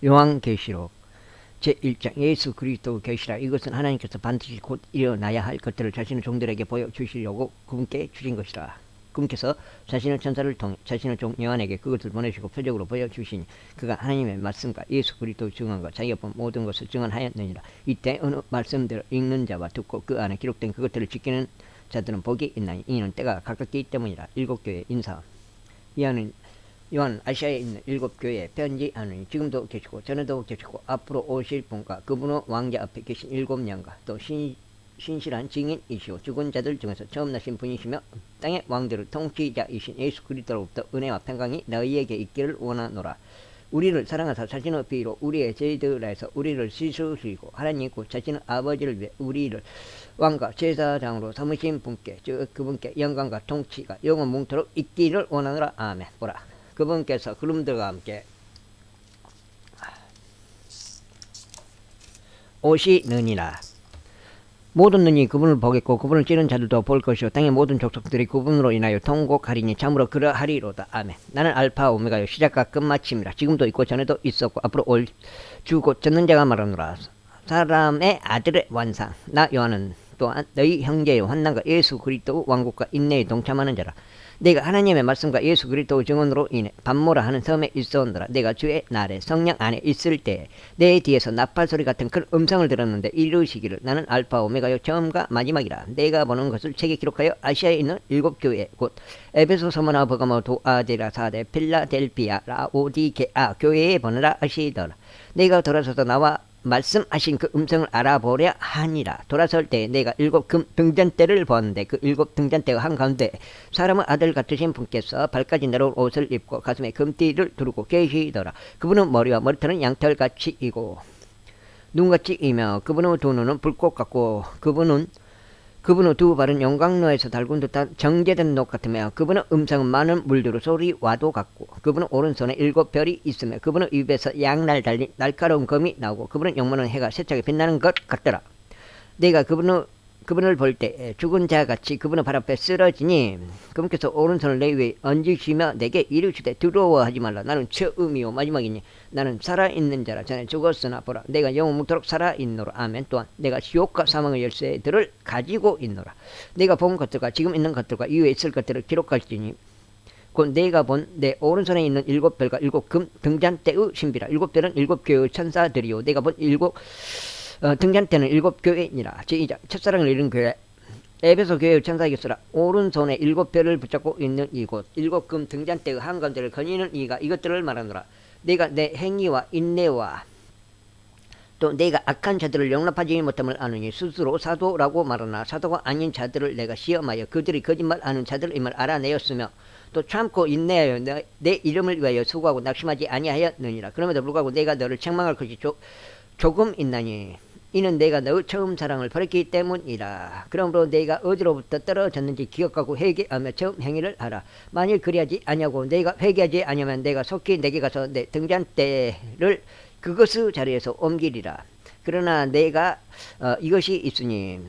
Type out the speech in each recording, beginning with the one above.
요한계시록 제1장 예수 그리스도 계시라. 이것은 하나님께서 반드시 곧 일어나야 할 것들을 자신의 종들에게 보여주시려고 그분께 주신 것이라. 그분께서 자신의 천사를 통해 자신의 종 요한에게 그것을 보내시고 표적으로 보여주시니 그가 하나님의 말씀과 예수 그리스도의 증언과 자기가 본 모든 것을 증언하였느니라. 이때 어느 말씀들을 읽는 자와 듣고 그 안에 기록된 그것들을 지키는 자들은 복이 있나니 이는 때가 가깝기 때문이라. 일곱 교회 인사. 요한 아시아에 있는 일곱 교회에 편지하느니 지금도 계시고 전에도 계시고 앞으로 오실 분과 그분의 왕자 앞에 계신 일곱 영과 또 신실한 증인이시오 죽은 자들 중에서 처음 나신 분이시며 땅의 왕들을 통치자이신 예수 그리스도로부터 은혜와 평강이 너희에게 있기를 원하노라. 우리를 사랑하사 자신의 피로 우리의 죄들에서 우리를 씻으시고 하나님 곧 자신의 아버지를 위해 우리를 왕과 제사장으로 삼으신 분께 즉 그분께 영광과 통치가 영원 뭉토록 있기를 원하노라. 아멘. 보라, 그분께서 구름들과 함께 오시느니라. 모든 눈이 그분을 보겠고 그분을 찌른 자들도 볼 것이요 땅의 모든 족속들이 그분으로 인하여 통곡하리니 참으로 그러하리로다. 아멘. 나는 알파 오메가요 시작과 끝마침이라. 지금도 있고 전에도 있었고 앞으로 올 주 곧 젖는 자가 말하노라. 사람의 아들의 완상. 나 요한은 또한 너희 형제의 환난과 예수 그리스도 왕국과 인내에 동참하는 자라. 내가 하나님의 말씀과 예수 그리스도의 증언으로 인해 밤모라 하는 섬에 있어온더라. 내가 주의 날에 성령 안에 있을 때 내 뒤에서 나팔 소리 같은 큰 음성을 들었는데 이르시기를 나는 알파 오메가요 처음과 마지막이라. 내가 보는 것을 책에 기록하여 아시아에 있는 일곱 교회 곧 에베소, 서머나, 버가모, 도아디라, 사데, 필라델피아, 라오디게아 교회에 보내라 하시더라. 내가 돌아서서 나와 말씀하신 그 음성을 알아보려 하니라. 돌아설 때 내가 일곱 금 등잔대를 보았는데 그 일곱 등잔대가 한가운데 사람의 아들 같으신 분께서 발까지 내려올 옷을 입고 가슴에 금띠를 두르고 계시더라. 그분은 머리와 머리털은 양털같이 이고 눈같이 이며 그분의 두 눈은 불꽃 같고 그분의 두 발은 용광로에서 달군 듯한 정제된 녹 같으며 그분의 음성은 많은 물들의 소리와도 같고 그분의 오른손에 일곱 별이 있으며 그분의 입에서 양날 달린 날카로운 검이 나오고 그분의 영문은 해가 세차게 빛나는 것 같더라. 내가 그분을 볼 때 죽은 자같이 그분의 발 앞에 쓰러지니 그분께서 오른손을 내 위에 얹으시며 내게 이르시되 두려워하지 말라. 나는 처음이요 마지막이니 나는 살아있는 자라. 전에 죽었으나 보라 내가 영원토록 살아있노라. 아멘. 또한 내가 지옥과 사망의 열쇠들을 가지고 있노라. 내가 본 것들과 지금 있는 것들과 이후에 있을 것들을 기록할지니 곧 내가 본 내 오른손에 있는 일곱 별과 일곱 금 등잔대의 신비라. 일곱 별은 일곱 교회의 천사들이요 내가 본 일곱 등잔대는 일곱 교회니라. 제2장 첫사랑을 잃은 교회 에베소 교회의 천사이겠으라. 오른손에 일곱 별을 붙잡고 있는 이곳 일곱 금 등잔대의 한가운데를 거니는 이가 이것들을 말하노라. 내가 내 행위와 인내와 또 내가 악한 자들을 용납하지 못함을 아느니 스스로 사도라고 말하나 사도가 아닌 자들을 내가 시험하여 그들이 거짓말하는 자들임을 알아내었으며 또 참고 인내하여 내 이름을 위하여 수고하고 낙심하지 아니하였느니라. 그럼에도 불구하고 내가 너를 책망할 것이 조금 있나니 이는 내가 너의 처음 사랑을 버렸기 때문이라. 그러므로 내가 어디로부터 떨어졌는지 기억하고 회개하며 처음 행위를 하라. 만일 그리하지 아니하고 내가 회개하지 아니하면 내가 속히 내게 가서 내 등잔대를 그것의 자리에서 옮기리라. 그러나 내가 이것이 있으니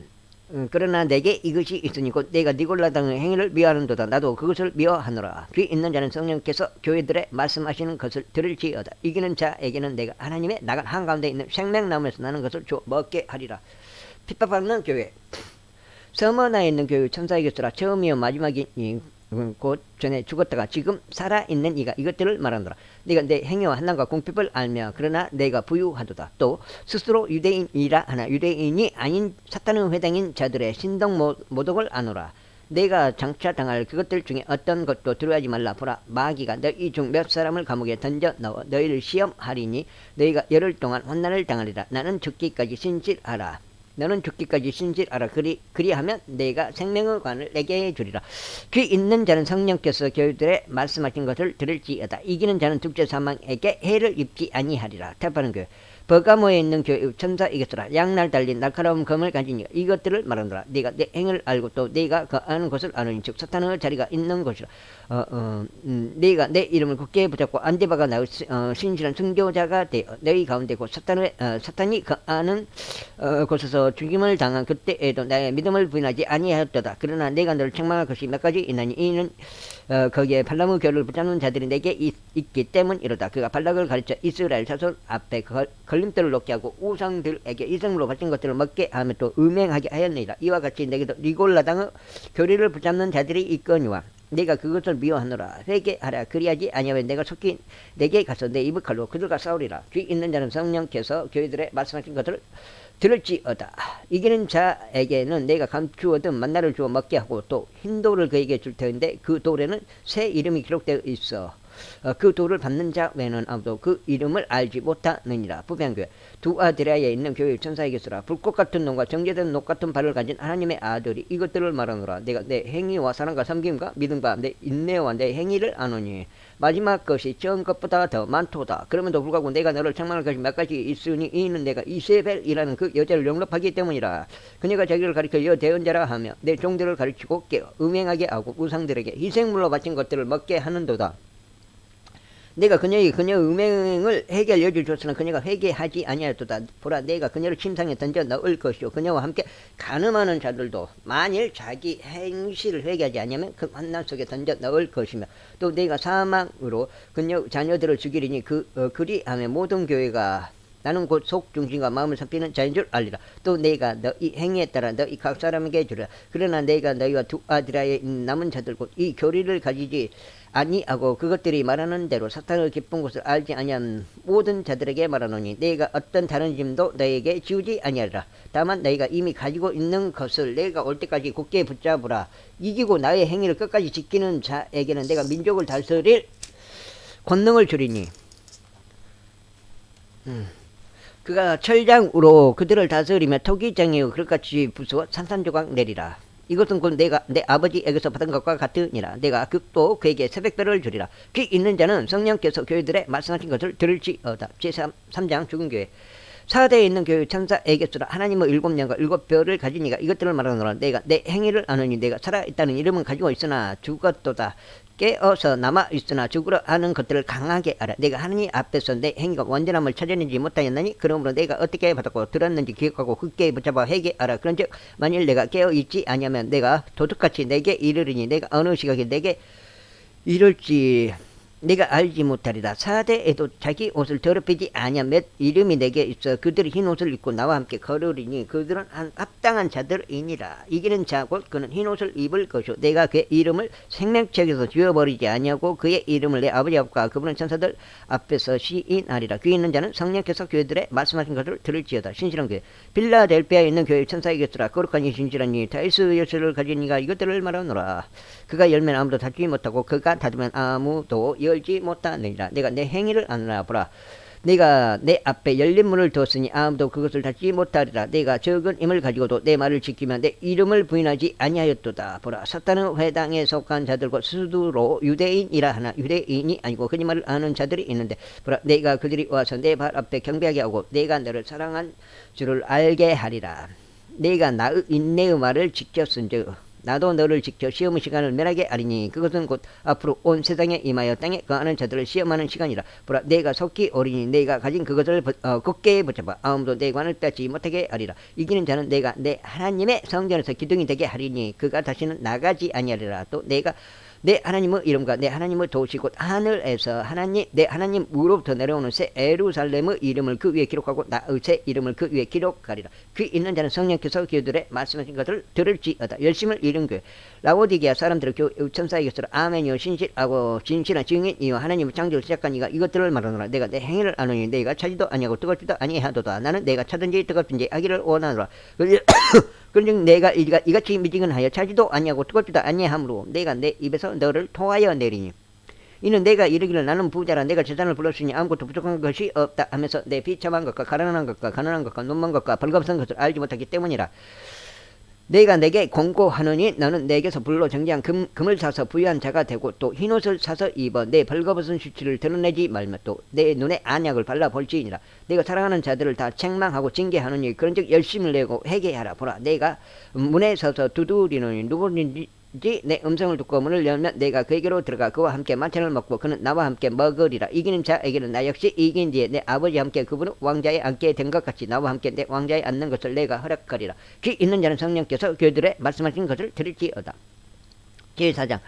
그러나 내게 이것이 있으니 곧 내가 니골라 당의 행위를 미워하는도다. 나도 그것을 미워하노라. 귀 있는 자는 성령께서 교회들에 말씀하시는 것을 들을지어다. 이기는 자에게는 내가 하나님의 나간 한가운데 있는 생명나무에서 나는 것을 줘 먹게 하리라. 핍박받는 교회. 서머나에 있는 교회 천사이겠으라. 처음이요 마지막이니 곧 전에 죽었다가 지금 살아있는 이가 이것들을 말하노라. 네가 내 행위와 한난과 공핍을 알며 그러나 내가 부유하도다. 또 스스로 유대인이라 하나 유대인이 아닌 사탄의 회당인 자들의 신동 모독을 아노라. 내가 장차 당할 그것들 중에 어떤 것도 두려워하지 말라. 보라 마귀가 너희 중 몇 사람을 감옥에 던져 넣어 너희를 시험하리니 너희가 열흘 동안 환난을 당하리라. 나는 죽기까지 신실하라. 너는 죽기까지 신실하라. 그리하면 내가 생명의 관을 내게 주리라. 귀 있는 자는 성령께서 교회들에 말씀하신 것을 들을지어다. 이기는 자는 둘째 사망에게 해를 입지 아니하리라. 태파는 교회. 버가모에 있는 교회 천사이겠으라. 양날 달린 날카로운 검을 가진 이것들을 말하노라. 네가 내 행을 알고 또 네가 거하는 것을 아느니 즉 사탄의 자리가 있는 곳이라. 네가 내 이름을 굳게 붙잡고 안디바가 나의 신실한 순교자가 되어 너희 가운데 곧 사탄이 거하는 곳에서 죽임을 당한 그때에도 나의 믿음을 부인하지 아니하였도다. 그러나 내가 너를 책망할 것이 몇 가지 있나니 이는 거기에 발람의 교를 붙잡는 자들이 내게 있기 때문이로다. 그가 발락을 가르쳐 이스라엘 자손 앞에 걸림돌을 놓게 하고 우상들에게 이성으로 바친 것들을 먹게 하며 또 음행하게 하였느니라. 이와 같이 내게도 리골라 당의 교리를 붙잡는 자들이 있거니와 내가 그것을 미워하노라. 회개하라. 그리하지 아니하면 내가 속히 내게 가서 내 입을 칼로 그들과 싸우리라. 귀 있는 자는 성령께서 교회들의 말씀하신 것을 들을지어다. 이기는 자에게는 내가 감추어둔 만나를 주어 먹게 하고 또 흰 돌을 그에게 줄 터인데 그 돌에는 새 이름이 기록되어 있어. 그 돌을 받는 자 외에는 아무도 그 이름을 알지 못하느니라. 부변교회 두아드라에 있는 교회 천사에게 쓰라. 불꽃 같은 눈과 정제된 녹 같은 발을 가진 하나님의 아들이 이것들을 말하노라. 내가 내 행위와 사랑과 섬김과 믿음과 내 인내와 내 행위를 아노니 마지막 것이 처음 것보다 더 많도다. 그럼에도 불구하고 내가 너를 책망할 것이 몇 가지 있으니 이는 내가 이세벨이라는 그 여자를 영접하기 때문이라. 그녀가 자기를 가리켜 여대언자라 하며 내 종들을 가르치고 깨어 음행하게 하고 우상들에게 희생물로 바친 것들을 먹게 하는도다. 내가 그녀의 음행을 해결 여지를 줬으나 그녀가 회개하지 아니하였도다. 보라, 내가 그녀를 침상에 던져 넣을 것이요 그녀와 함께 간음하는 자들도 만일 자기 행실을 회개하지 아니하면 그 환난 속에 던져 넣을 것이며 또 내가 사망으로 그녀 자녀들을 죽이리니 그리하며 모든 교회가 나는 곧 속 중심과 마음을 살피는 자인 줄 알리라. 또 내가 너희 행위에 따라 너희 각 사람에게 주리라. 그러나 내가 너희와 두아드라에 있는 남은 자들 곧 이 교리를 가지지 아니하고 그것들이 말하는 대로 사탄의 깊은 곳을 알지 아니한 모든 자들에게 말하노니 내가 어떤 다른 짐도 너희에게 지우지 아니하리라. 다만 너희가 이미 가지고 있는 것을 내가 올 때까지 굳게 붙잡으라. 이기고 나의 행위를 끝까지 지키는 자에게는 내가 민족을 다스릴 권능을 주리니 그가 철장으로 그들을 다스리며 토기장에 그릇같이 부수어 산산조각 내리라. 이것은 곧 내가 내 아버지에게서 받은 것과 같으니라. 내가 또 그에게 새벽별을 주리라. 귀 있는 자는 성령께서 교회들의 말씀하신 것을 들을지어다. 제3장 죽은 교회. 사대에 있는 교회 천사에게 쓰라. 하나님의 7년과 7별을 가진 이가 이것들을 말하노라. 내가 내 행위를 아느니 내가 살아있다는 이름은 가지고 있으나 죽었도다. 깨어서 남아있으나 죽으러 하는 것들을 강하게 알아. 내가 하나님 앞에서 내 행위가 완전함을 찾아내지 못하였나니 그러므로 내가 어떻게 받았고 들었는지 기억하고 굳게 붙잡아 회개하라. 그런즉 만일 내가 깨어있지 아니하면 내가 도둑같이 내게 이르리니 내가 어느 시각에 내게 이를지 내가 알지 못하리라. 사대에도 자기 옷을 더럽히지 아니한 몇 이름이 내게 있어 그들이 흰 옷을 입고 나와 함께 걸으리니 그들은 합당한 자들이니라. 이기는 자 곧 그는 흰 옷을 입을 것이요 내가 그의 이름을 생명책에서 지워버리지 아니하고 그의 이름을 내 아버지 앞과 그분은 천사들 앞에서 시인하리라. 귀 있는 자는 성령께서 교회들의 말씀하신 것을 들을지어다. 신실한 교회. 빌라델피아에 있는 교회 천사에게 쓰라. 거룩한 이 신실한 이 다이스 여세를 가진 이가 이것들을 말하노라. 그가 열면 아무도 닫지 못하고 그가 닫으면 아무도 열지 못하느니라. 내가 내 행위를 아노라. 보라, 내가 내 앞에 열린 문을 두었으니 아무도 그것을 닫지 못하리라. 내가 적은 힘을 가지고도 내 말을 지키면 내 이름을 부인하지 아니하였도다. 보라, 사탄의 회당에 속한 자들과 스스로 유대인이라 하나 유대인이 아니고 거짓말을 아는 자들이 있는데 보라, 내가 그들이 와서 내 발 앞에 경배하게 하고 내가 너를 사랑한 줄을 알게 하리라. 내가 나의 인내의 말을 지켰은즉 나도 너를 지켜 시험의 시간을 면하게 하리니 그것은 곧 앞으로 온 세상에 임하여 땅에 거하는 자들을 시험하는 시간이라. 보라, 내가 속히 오리니 내가 가진 그것을 굳게 붙잡아 아무도 내 관을 떼지 못하게 하리라. 이기는 자는 내가 내 하나님의 성전에서 기둥이 되게 하리니 그가 다시는 나가지 아니하리라. 또 내가 내 하나님의 이름과 내 하나님의 도시 곧 하늘에서 내 하나님 위로부터 내려오는 새 에루살렘의 이름을 그 위에 기록하고 나의 새 이름을 그 위에 기록하리라. 귀 있는 자는 성령께서 교회들의 말씀하신 것을 들을지어다. 열심을 잃은 교회. 라오디게아 사람들의 교회 천사에게 쓰라. 아멘이요 신실하고 진실한 증인이요 하나님의 창조를 시작한 이가 이것들을 말하노라. 내가 내 행위를 아노니 내가 차지도 아니하고 뜨겁지도 아니하도다. 나는 내가 차든지 뜨겁든지 하기를 원하노라. 그런즉 내가 이같이 미지근하여 차지도 아니하고 뜨겁지도 아니하므로 내가 내 입에서 너를 토하여 내리니 이는 내가 이르기를 나는 부자라 내가 재산을 불렀으니 아무것도 부족한 것이 없다 하면서 내 비참한 것과 가난한 것과 눈먼 것과 벌거벗은 것을 알지 못하기 때문이라. 내가 내게 권고하노니 너는 내게서 불로 정지한 금을 사서 부유한 자가 되고 또 흰옷을 사서 입어 내 벌거벗은 수치를 드러내지 말며 또 내 눈에 안약을 발라볼지니라. 내가 사랑하는 자들을 다 책망하고 징계하노니 그런즉 열심을 내고 회개하라. 보라, 내가 문에 서서 두드리노니 누구든지 내 음성을 듣고 문을 열면 내가 그에게로 들어가 그와 함께 만찬을 먹고 그는 나와 함께 먹으리라. 이기는 자에게는 나 역시 이긴 뒤에 내 아버지와 함께 그분은 왕자에 앉게 된 것 같이 나와 함께 내 왕자에 앉는 것을 내가 허락하리라. 귀 있는 자는 성령께서 교회들의 말씀하신 것을 들을지어다. 제4장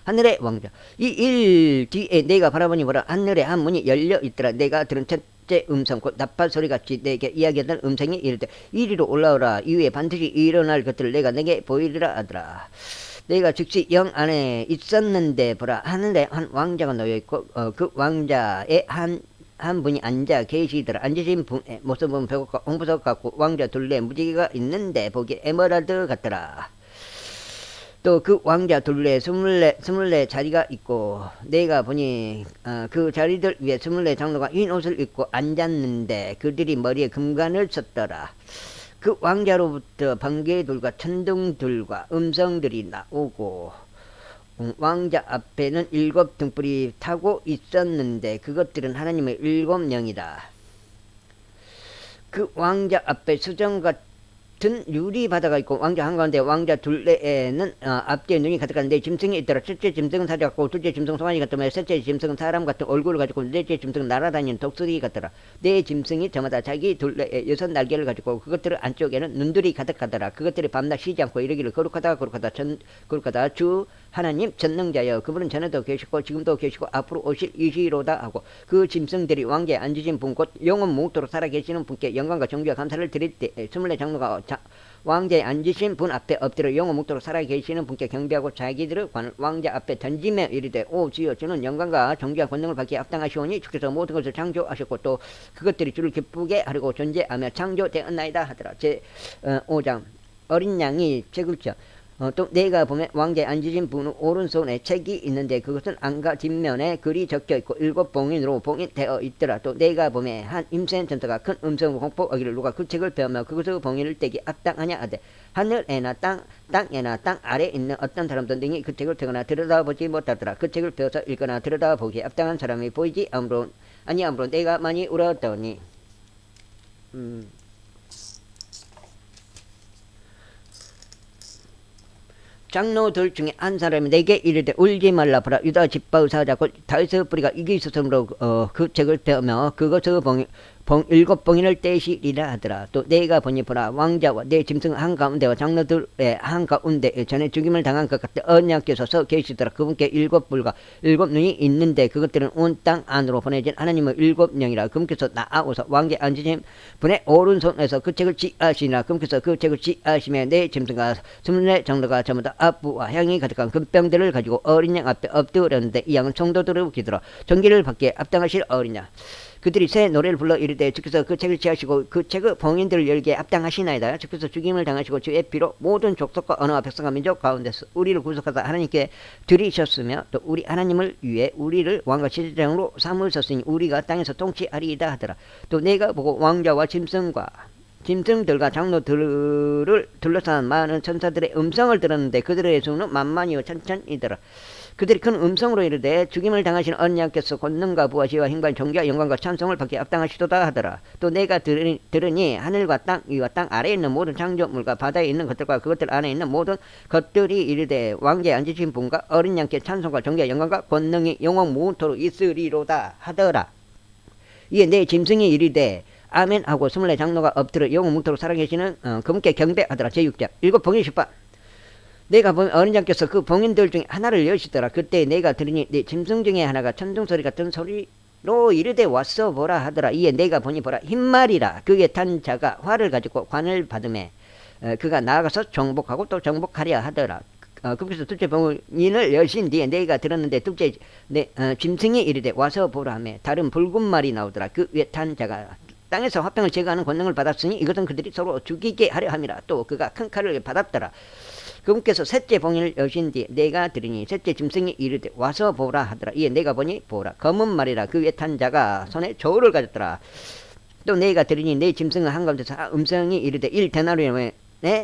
하늘의 왕자. 이 일 뒤에 내가 바라보니 보라 하늘의 한 문이 열려 있더라. 내가 들은 첫째 음성 곧 나팔 소리같이 내게 이야기하던 음성이 이르되 이리로 올라오라. 이후에 반드시 일어날 것들을 내가 내게 보이리라 하더라. 내가 즉시 영 안에 있었는데 보라 하늘에 한 왕자가 놓여 있고 그 왕자의 한 분이 앉아 계시더라. 앉으신 분의 모습은 백옥과 홍보석 같고 왕자 둘레 무지개가 있는데 보기에 에메랄드 같더라. 또 그 왕자 둘레 24 자리가 있고 내가 보니 그 자리들 위에 24 장로가 흰 옷을 입고 앉았는데 그들이 머리에 금관을 썼더라. 그 왕자로부터 번개들과 천둥들과 음성들이 나오고 왕자 앞에는 7 등불이 타고 있었는데 그것들은 하나님의 7 영이다. 그 왕자 앞에 수정 같은 유리 바다가 있고 왕자 한가운데 왕자 둘레에는 앞뒤에 눈이 가득한데 짐승이 있더라. 첫째 짐승은 사자 같고 둘째 짐승은 송아지 같으며 셋째 짐승은 사람 같은 얼굴을 가지고 넷째 짐승은 날아다니는 독수리 같더라. 네 짐승이 저마다 자기 둘레에 6 날개를 가지고 그것들 안쪽에는 눈들이 가득하더라. 그것들이 밤낮 쉬지 않고 이르기를 거룩하다 주 하나님 전능자여 그분은 전에도 계시고 지금도 계시고 앞으로 오실 이시로다 하고 그 짐승들이 왕좌에 앉으신 분 곧 영원 무토록 살아계시는 분께 영광과 존귀와 감사를 드릴 때 24 장로가 왕자에 앉으신 분 앞에 엎드려 영원 묵도록 살아계시는 분께 경배하고 자기들의 관을 왕자 앞에 던지며 이르되 오 주여 주는 영광과 존귀와 권능을 받기에 합당하시오니 주께서 모든 것을 창조하셨고 또 그것들이 주를 기쁘게 하려고 존재하며 창조되었나이다 하더라. 제 5장 어린 양이 책을 쳐 또 내가 보면 왕자에 앉으신 분 오른손에 책이 있는데 그것은 안과 뒷면에 글이 적혀있고 7 봉인으로 봉인되어 있더라. 또 내가 보면 한 임센 전사가 큰 음성으로 공포하기를 누가 그 책을 펴며 그것의 봉인을 떼기 합당하냐 하되 하늘에나 땅에나 땅 아래에 있는 어떤 사람도 능히 그 책을 펴거나 들여다보지 못하더라. 그 책을 펴서 읽거나 들여다보기에 합당한 사람이 보이지 아니함으로 내가 많이 울었더니 장로들 중에 한 사람이 내게 이르되 울지 말라 보라 유다 집바의 사자 곧 다윗의 뿌리가 이기 있었으므로 그 책을 펴며 그것의 7 봉인을 떼시리라 하더라. 또 내가 보니 보라 왕자와 내 짐승 한가운데와 장로들의 한가운데 전에 죽임을 당한 것 같아 언약께서 서 계시더라. 그분께 7불과 7 눈이 있는데 그것들은 온 땅 안으로 보내진 하나님의 7 영이라. 그분께서 나아오서 왕자에 앉으신 분의 오른손에서 그 책을 지하시니라. 그분께서 그 책을 지하시며 내 짐승과 24 장로가 전부 다 아부와 향이 가득한 금병들을 가지고 어린 양 앞에 엎드렸는데 이 양은 성도들을 기도로 존귀를 받기에 합당하실 어린 양. 그들이 새 노래를 불러 이르되 주께서 그 책을 취하시고 그 책의 봉인들을 열기에 합당하시나이다. 주께서 죽임을 당하시고 주의 피로 모든 족속과 언어와 백성과 민족 가운데서 우리를 구속하사 하나님께 드리셨으며 또 우리 하나님을 위해 우리를 왕과 제사장으로 삼으셨으니 우리가 땅에서 통치하리이다 하더라. 또 내가 보고 왕자와 짐승들과 장로들을 둘러싼 많은 천사들의 음성을 들었는데 그들의 수는 만만이요 천천이더라. 그들이 큰 음성으로 이르되 죽임을 당하신 언약께서 권능과 부하시와 힘과 존귀와 영광과 찬송을 받기에 합당하시도다 하더라. 또 내가 들으니 하늘과 땅 위와 땅 아래에 있는 모든 창조물과 바다에 있는 것들과 그것들 안에 있는 모든 것들이 이르되 왕좌에 앉으신 분과 어린 양께 찬송과 존귀와 영광과 권능이 영원 무토록 있으리로다 하더라. 이에 내 짐승이 이르되 아멘 하고 24 장로가 엎드려 영원 묵도록 살아계시는 그분께 경배하더라. 제6장 7 봉인 10바 내가 보면 어린 양께서 그 봉인들 중에 하나를 여시더라. 그때 내가 들으니 내 짐승 중에 하나가 천둥소리 같은 소리로 이르되 왔어 보라 하더라. 이에 내가 보니 보라 흰말이라 그에 탄 자가 활을 가지고 관을 받음에 그가 나아가서 정복하고 또 정복하려 하더라. 그래서 둘째 봉인을 여신 뒤에 내가 들었는데 둘째 짐승이 이르되 와서 보라 하며 다른 붉은 말이 나오더라. 그 위에 탄 자가 땅에서 화평을 제거하는 권능을 받았으니 이것은 그들이 서로 죽이게 하려 함이라. 또 그가 큰 칼을 받았더라. 그분께서 셋째 봉인을 여신 뒤에 내가 들으니 셋째 짐승이 이르되 와서 보라 하더라. 이에 내가 보니 보라 검은 말이라 그 위에 탄 자가 손에 저울을 가졌더라. 또 내가 들으니 내 짐승은 한가운데서 음성이 이르되 1데나리온에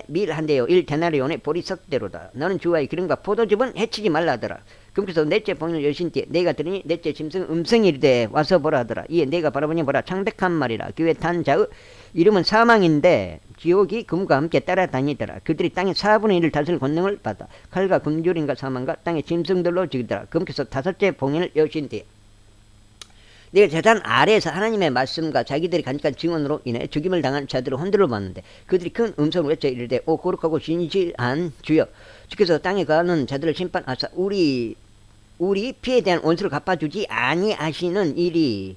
밀 한 대요 1데나리온의 보리석대로다. 너는 주와의 기름과 포도즙은 해치지 말라 하더라. 그분께서 넷째 봉인을 여신 뒤에 내가 들으니 넷째 짐승 음성이 이르되 와서 보라 하더라. 이에 내가 바라보니 보라 창백한 말이라 그 위에 탄 자의 이름은 사망인데 지옥이 금과 함께 따라다니더라. 그들이 땅의 4분의 1을 다스릴 권능을 받아 칼과 금줄임과 사망과 땅의 짐승들로 죽이더라. 그분께서 다섯째 봉인을 여신 뒤에 내가 재단 아래에서 하나님의 말씀과 자기들이 간직한 증언으로 인해 죽임을 당한 자들을 흔들어 봤는데 그들이 큰 음성으로 외쳐 이르되 오 거룩하고 진실한 주여 주께서 땅에 거하는 자들을 심판하사 우리 우리 피에 대한 원수를 갚아주지 아니하시는 일이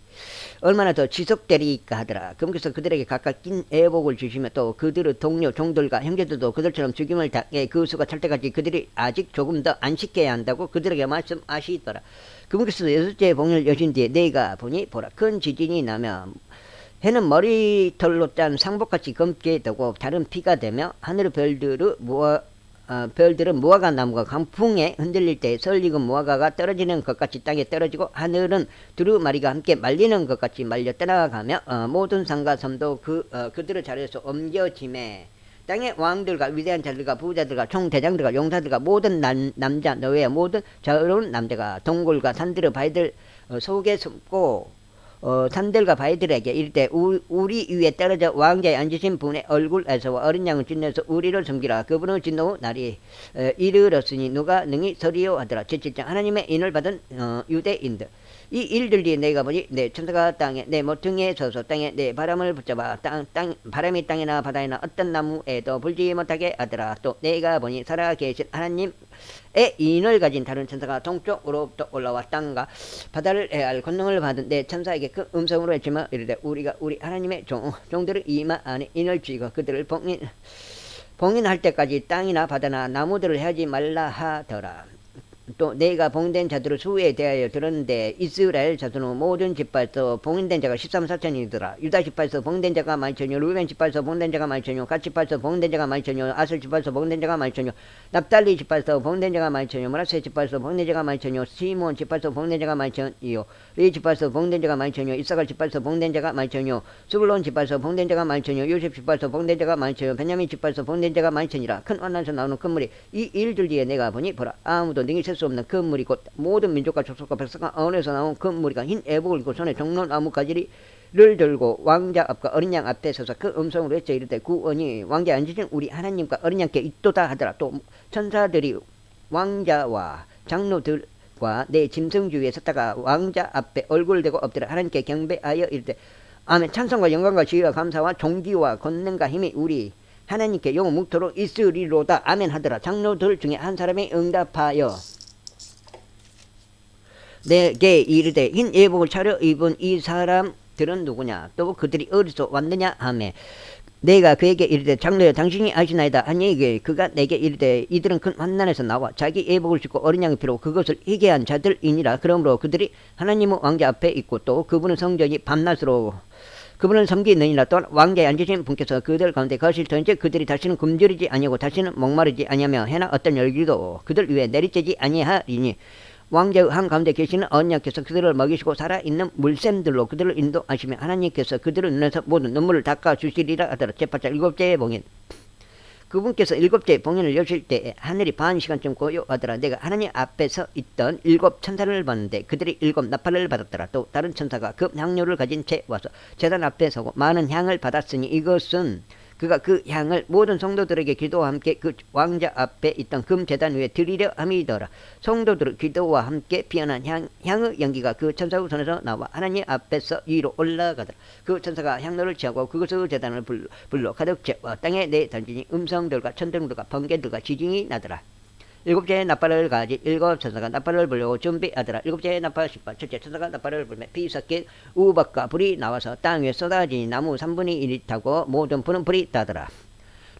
얼마나 더 지속되리까 하더라. 그분께서 그들에게 각각 긴 애복을 주시며 또 그들의 동료 종들과 형제들도 그들처럼 죽임을 당해 그 수가 찰 때까지 그들이 아직 조금 더 안식해야 한다고 그들에게 말씀하시더라. 그분께서 여섯째 봉을 여신 뒤에 내가 보니 보라 큰 지진이 나며 해는 머리털로 짠 상복같이 검게 되고 달은 피가 되며 하늘의 별들은 무화과 나무가 강풍에 흔들릴 때 설익은 무화과가 떨어지는 것 같이 땅에 떨어지고 하늘은 두루마리가 함께 말리는 것 같이 말려 떠나가며 모든 산과 섬도 그들의 자리에서 옮겨짐에 땅의 왕들과 위대한 자들과 부자들과 총대장들과 용사들과 모든 남자 노예 모든 자유로운 남자가 동굴과 산들의 바위들 속에 숨고 산들과 바위들에게 이르되 우리 위에 떨어져 왕자에 앉으신 분의 얼굴에서와 어린 양을 진노해서 우리를 섬기라. 그분의 진노 날이 이르렀으니 누가 능히 서리요 하더라. 제7장 하나님의 인을 받은 유대인들. 이 일들 뒤에 내가 보니 내 천사가 땅에 내 모퉁이에 서서 땅에 내 바람을 붙잡아 바람이 땅이나 바다에나 어떤 나무에도 불지 못하게 하더라. 또 내가 보니 살아계신 하나님의 인을 가진 다른 천사가 동쪽으로부터 올라와 땅과 바다를 해할 권능을 받은 내 천사에게 그 음성으로 외치며 이르되 우리가 우리 하나님의 종들의 이마 안에 인을 쥐고 그들을 봉인할 때까지 땅이나 바다나 나무들을 해하지 말라 하더라. 또 내가 봉인된 자들의 수에 대하여 들었는데 이스라엘 자손의 모든 지파에서 봉인된 자가 134,000이더라. 유다 지파에서 봉인된 자가 12,000여, 루벤 지파에서 봉인된 자가 12,000여, 갓 지파에서 봉인된 자가 12,000여, 아셀 지파에서 봉인된 자가 12,000여, 납달리 지파에서 봉인된 자가 12,000여, 므낫세 지파에서 봉인된 자가 12,000여, 시몬 지파에서 봉인된 자가 12,000여, 레위 지파에서 봉인된 자가 12,000여, 이사갈 지파에서 봉인된 자가 12,000여, 스불론 지파에서 봉인된 자가 12,000여, 요셉 지파에서 봉인된 자가 12,000여, 베냐민 지파에서 봉인된 자가 12,000이라. 큰 환난에서 나오는 큰 물이 이 일들 뒤에 내가 보니 보라 아무도 능히 셀 수 없는 큰 물이 곧 모든 민족과 족속과 백성과 언어에서 나온 큰 무리가 흰 애복을 입고 손에 종로나무 가지를 들고 왕자 앞과 어린 양 앞에 서서 그 음성으로 외쳐 이르되 구원이 왕자에 앉으신 우리 하나님과 어린 양께 있도다 하더라. 또 천사들이 왕자와 장로들과 내 짐승 주위에 섰다가 왕자 앞에 얼굴 대고 엎드려 하나님께 경배하여 이르되 아멘. 찬송과 영광과 지혜와 감사와 존귀와 권능과 힘이 우리 하나님께 영원 묵도록 있으리로다. 아멘 하더라. 장로들 중에 한 사람이 응답하여 내게 이르되 흰 예복을 차려 입은 이 사람들은 누구냐? 또 그들이 어디서 왔느냐 하매 내가 그에게 이르되 장로여 당신이 아시나이다 하니 그가 내게 이르되 이들은 큰 환난에서 나와 자기 예복을 싣고 어린 양의 피로 그것을 희게 한 자들이니라. 그러므로 그들이 하나님의 왕자 앞에 있고 또 그분의 성전이 밤낮으로 그분을 섬기느니라. 또한 왕자에 앉으신 분께서 그들 가운데 거실터인지 그들이 다시는 굶주리지 아니하고 다시는 목마르지 아니하며 해나 어떤 열기도 그들 위에 내리쬐지 아니하리니 왕자의 한가운데 계시는 언약께서 그들을 먹이시고 살아있는 물샘들로 그들을 인도하시며 하나님께서 그들의 눈에서 모든 눈물을 닦아주시리라 하더라. 제8장 일곱째의 봉인. 그분께서 일곱째 봉인을 여실 때에 하늘이 반 시간쯤 고요하더라. 내가 하나님 앞에 서 있던 일곱 천사를 봤는데 그들이 일곱 나팔을 받았더라. 또 다른 천사가 금 향료를 가진 채 와서 제단 앞에 서고 많은 향을 받았으니 이것은 그가 그 향을 모든 성도들에게 기도와 함께 그 왕자 앞에 있던 금 제단 위에 드리려 함이더라. 성도들의 기도와 함께 피어난 향의 연기가 그 천사의 손에서 나와 하나님 앞에서 위로 올라가더라. 그 천사가 향로를 취하고 그것의 제단을 불로 가득 채워 땅에 내던지니 음성들과 천둥들과 번개들과 지진이 나더라. 일곱째 나팔을 가진 일곱 천사가 나팔을 불려고 준비하더라. 일곱째 나팔 신발 첫째 천사가 나팔을 불며 피 섞인 우박과 불이 나와서 땅 위에 쏟아지니 나무 3분의 1이 타고 모든 불은 불이 타더라.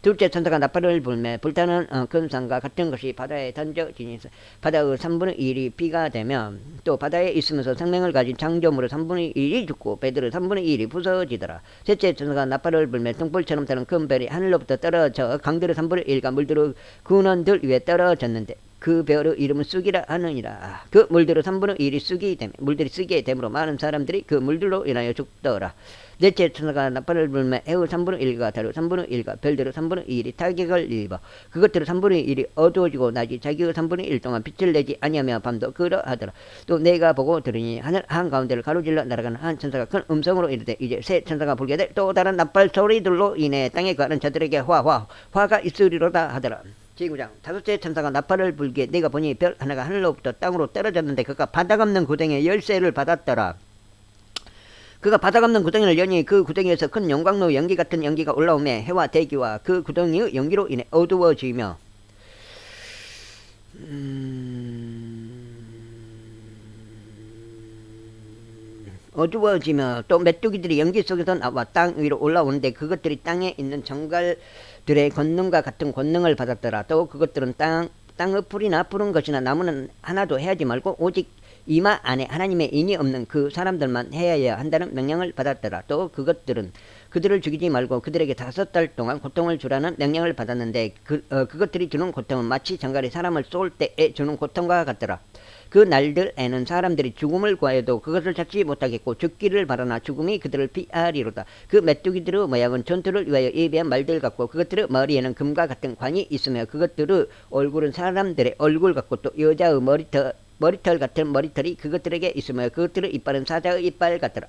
둘째 천사가 나팔을 불며 불타는 큰 산과 같은 것이 바다에 던져지니 바다의 3분의 1이 피가 되면 또 바다에 있으면서 생명을 가진 창조물의 3분의 1이 죽고 배들의 3분의 1이 부서지더라. 셋째 천사가 나팔을 불며 등불처럼 타는 큰 별이 하늘로부터 떨어져 강들의 3분의 1과 물들의 근원들 위에 떨어졌는데 그 별의 이름은 쑥이라 하느니라. 그 물들의 3분의 1이 쑥이 되며 물들이 쑥이 되므로 많은 사람들이 그 물들로 인하여 죽더라. 넷째 천사가 나팔을 불며 해의 3분의 1과 달의 3분의 1과 별들의 3분의 1이 타격을 입어 그것들의 3분의 1이 어두워지고 낮이 자기의 3분의 1 동안 빛을 내지 아니하며 밤도 그러하더라. 또 내가 보고 들으니 하늘 한가운데를 가로질러 날아가는 한 천사가 큰 음성으로 이르되 이제 새 천사가 불게 될 또 다른 나팔 소리들로 인해 땅에 가는 자들에게 화가 있으리로다 하더라. 제9장 다섯째 천사가 나팔을 불게 내가 보니 별 하나가 하늘로부터 땅으로 떨어졌는데 그가 바닥 없는 구덩이에 열쇠를 받았더라. 그가 바닥 없는 구덩이를 여니 그 구덩이에서 큰 용광로 연기 같은 연기가 올라오며 해와 대기와 그 구덩이의 연기로 인해 어두워지며 어두워지며 또 메뚜기들이 연기 속에서 나와 땅 위로 올라오는데 그것들이 땅에 있는 정갈들의 권능과 같은 권능을 받았더라. 또 그것들은 땅의 풀이나 푸른 것이나 나무는 하나도 해하지 말고 오직 이마 안에 하나님의 인이 없는 그 사람들만 해야 한다는 명령을 받았더라. 또 그것들은 그들을 죽이지 말고 그들에게 5달 동안 고통을 주라는 명령을 받았는데 그것들이 주는 고통은 마치 정갈이 사람을 쏠 때에 주는 고통과 같더라. 그 날들에는 사람들이 죽음을 구하여도 그것을 찾지 못하겠고 죽기를 바라나 죽음이 그들을 피하리로다. 그 메뚜기들의 모양은 전투를 위하여 예비한 말들 같고 그것들의 머리에는 금과 같은 관이 있으며 그것들의 얼굴은 사람들의 얼굴 같고 또 여자의 머리털 같은 머리털이 그것들에게 있으며 그것들의 이빨은 사자의 이빨 같더라.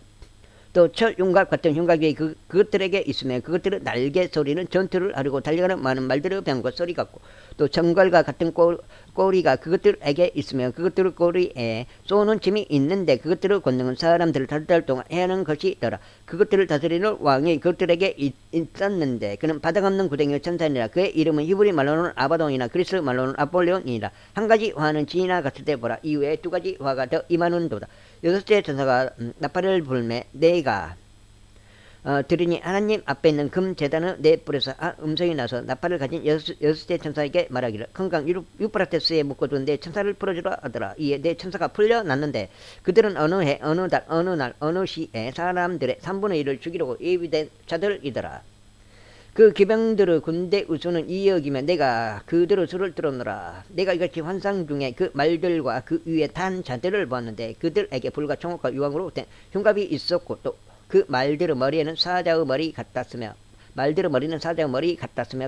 또 철흉각 같은 흉각이 그것들에게 있으며 그것들의 날개 소리는 전투를 하려고 달려가는 많은 말들의 병거 소리 같고 또 정갈과 같은 꼬리가 그것들에게 있으며 그것들의 꼬리에 쏘는 짐이 있는데 그것들의 권능은 사람들을 5달 동안 해야 하는 것이더라. 그것들을 다스리는 왕이 그것들에게 있었는데 그는 바닥 없는 구덩이의 천사니라. 그의 이름은 히브리 말로는 아바돈이나 그리스 말로는 아폴레온이니라. 한 가지 화는 지나갔을 때 보라 이후에 2가지 화가 더 임하는도다. 6째 천사가 나팔을 불매 내가 들으니 하나님 앞에 있는 금 제단의 네 뿔에서 음성이 나서 나팔을 가진 여섯째 천사에게 말하기를 큰 강 유프라테스에 묶어둔 내 천사를 풀어주라 하더라. 이에 내 천사가 풀려났는데 그들은 어느 해 어느 달 어느 날 어느 시에 사람들의 3분의 1을 죽이려고 예비된 자들이더라. 그 기병들의 군대 우수는 이여기면 내가 그들의 수를 들었노라. 내가 이같이 환상 중에 그 말들과 그 위에 탄 자들을 보았는데 그들에게 불과 총옥과 유황으로 된 흉갑이 있었고 또 그 말들의 머리에는 사자의 머리 같았으며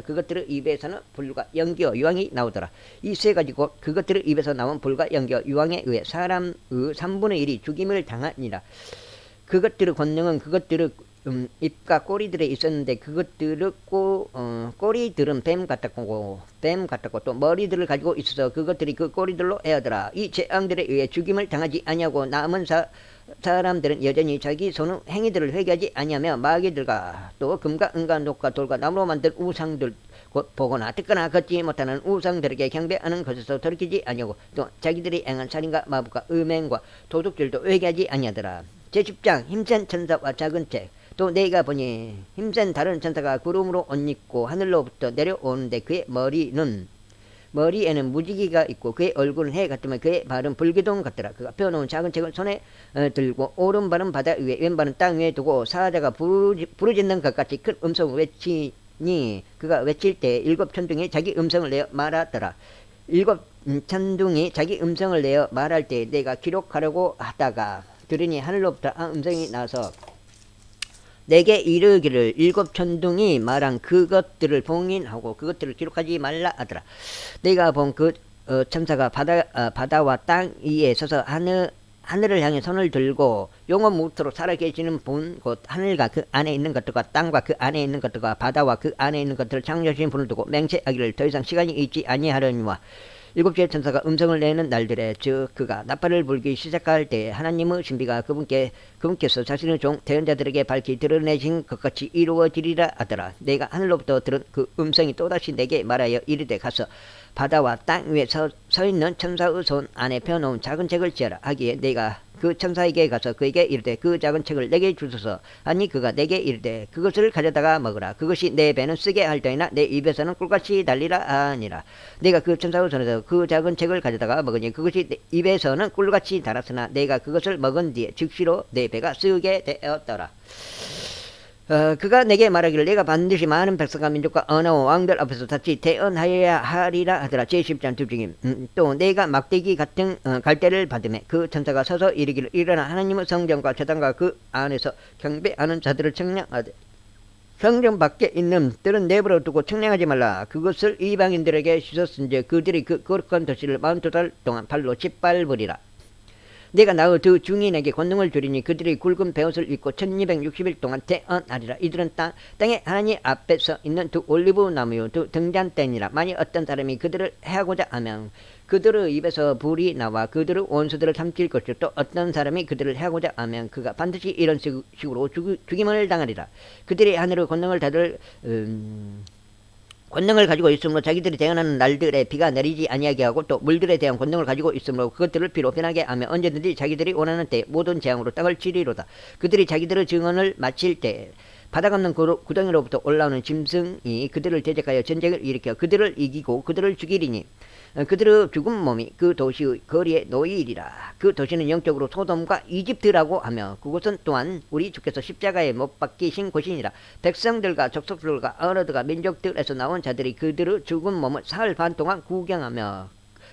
그것들의 입에서는 불과 연기와 유황이 나오더라. 이 세 가지고 그것들의 입에서 나온 불과 연기와 유황에 의해 사람의 3분의 1이 죽임을 당하니라. 그것들의 권능은 그것들의 입과 꼬리들에 있었는데 그것들의 꼬리들은 뱀 같았고 또 머리들을 가지고 있어서 그것들이 그 꼬리들로 헤어더라. 이 재앙들에 의해 죽임을 당하지 아니하고 남은 사람들은 여전히 자기 손의 행위들을 회개하지 아니하며 마귀들과 또 금과 은과 녹과 돌과 나무로 만든 우상들 곧 보거나 듣거나 걷지 못하는 우상들에게 경배하는 것에서 돌이키지 아니하고 또 자기들이 행한 살인과 마법과 음행과 도둑질도 회개하지 아니하더라. 제10장 힘센 천사와 작은 책. 또 내가 보니 힘센 다른 천사가 구름으로 옷 입고 하늘로부터 내려오는데 그의 머리에는 무지개가 있고 그의 얼굴은 해 같으며 그의 발은 불기둥 같더라. 그가 펴놓은 작은 책을 손에 들고 오른발은 바다 위에 왼발은 땅 위에 두고 사자가 부르짖는 것 같이 큰 음성을 외치니 그가 외칠 때 7천둥이 자기 음성을 내어 말하더라. 7천둥이 자기 음성을 내어 말할 때 내가 기록하려고 하다가 들으니 하늘로부터 음성이 나서 내게 이르기를 7천둥이 말한 그것들을 봉인하고 그것들을 기록하지 말라 하더라. 내가 본 그 천사가 바다와 땅 위에 서서 하늘을 향해 손을 들고 영원 무토록 살아계시는 분 곧 하늘과 그 안에 있는 것들과 땅과 그 안에 있는 것들과 바다와 그 안에 있는 것들을 창조하신 분을 두고 맹세하기를 더 이상 시간이 있지 아니하려니와 7째 천사가 음성을 내는 날들에 즉 그가 나팔을 불기 시작할 때 하나님의 신비가 그분께서 자신의 종 대언자들에게 밝히 드러내신 것 같이 이루어지리라 하더라. 내가 하늘로부터 들은 그 음성이 또다시 내게 말하여 이르되 가서 바다와 땅 위에 서 있는 천사의 손 안에 펴놓은 작은 책을 지어라 하기에 내가 그 천사에게 가서 그에게 이르되 그 작은 책을 내게 주소서 하니 그가 내게 이르되 그것을 가져다가 먹으라. 그것이 내 배는 쓰게 할 터이나 내 입에서는 꿀같이 달리라 하니라. 내가 그 천사의 손에서 그 작은 책을 가져다가 먹으니 그것이 내 입에서는 꿀같이 달았으나 내가 그것을 먹은 뒤에 즉시로 내 배가 쓰게 되었더라. 그가 내게 말하기를 내가 반드시 많은 백성과 민족과 언어와 왕들 앞에서 다시 태어나야 하리라 하더라. 제10장 2중임. 또 내가 막대기 같은 갈대를 받으매 그 천사가 서서 이르기를 일어나 하나님의 성전과 제단과 그 안에서 경배하는 자들을 청량하되 성전 밖에 있는 들은 내버려 두고 청량하지 말라. 그것을 이방인들에게 씻었은지 그들이 그 거룩한 도시를 42달 동안 발로 짓밟으리라. 내가 나의 두 중인에게 권능을 주리니 그들이 굵은 베옷을 입고 1260일 동안 태어나리라. 이들은 땅에 하나님 앞에서 있는 두 올리브 나무요 두 등잔대니라. 만일 어떤 사람이 그들을 해하고자 하면 그들의 입에서 불이 나와 그들의 원수들을 삼킬 것이요 또 어떤 사람이 그들을 해하고자 하면 그가 반드시 이런 식으로 죽임을 당하리라. 그들이 하늘의 권능을 다들 권능을 가지고 있으므로 자기들이 대언하는 날들에 비가 내리지 아니하게 하고 또 물들에 대한 권능을 가지고 있으므로 그것들을 비로 변하게 하며 언제든지 자기들이 원하는 때 모든 재앙으로 땅을 치리로다. 그들이 자기들의 증언을 마칠 때 바다 건넌 구덩이로부터 올라오는 짐승이 그들을 대적하여 전쟁을 일으켜 그들을 이기고 그들을 죽이리니 그들의 죽은 몸이 그 도시의 거리에 놓이리라. 그 도시는 영적으로 소돔과 이집트라고 하며 그곳은 또한 우리 주께서 십자가에 못 박히신 곳이니라. 백성들과 족속들과 언어들과 민족들에서 나온 자들이 그들의 죽은 몸을 사흘 반 동안 구경하며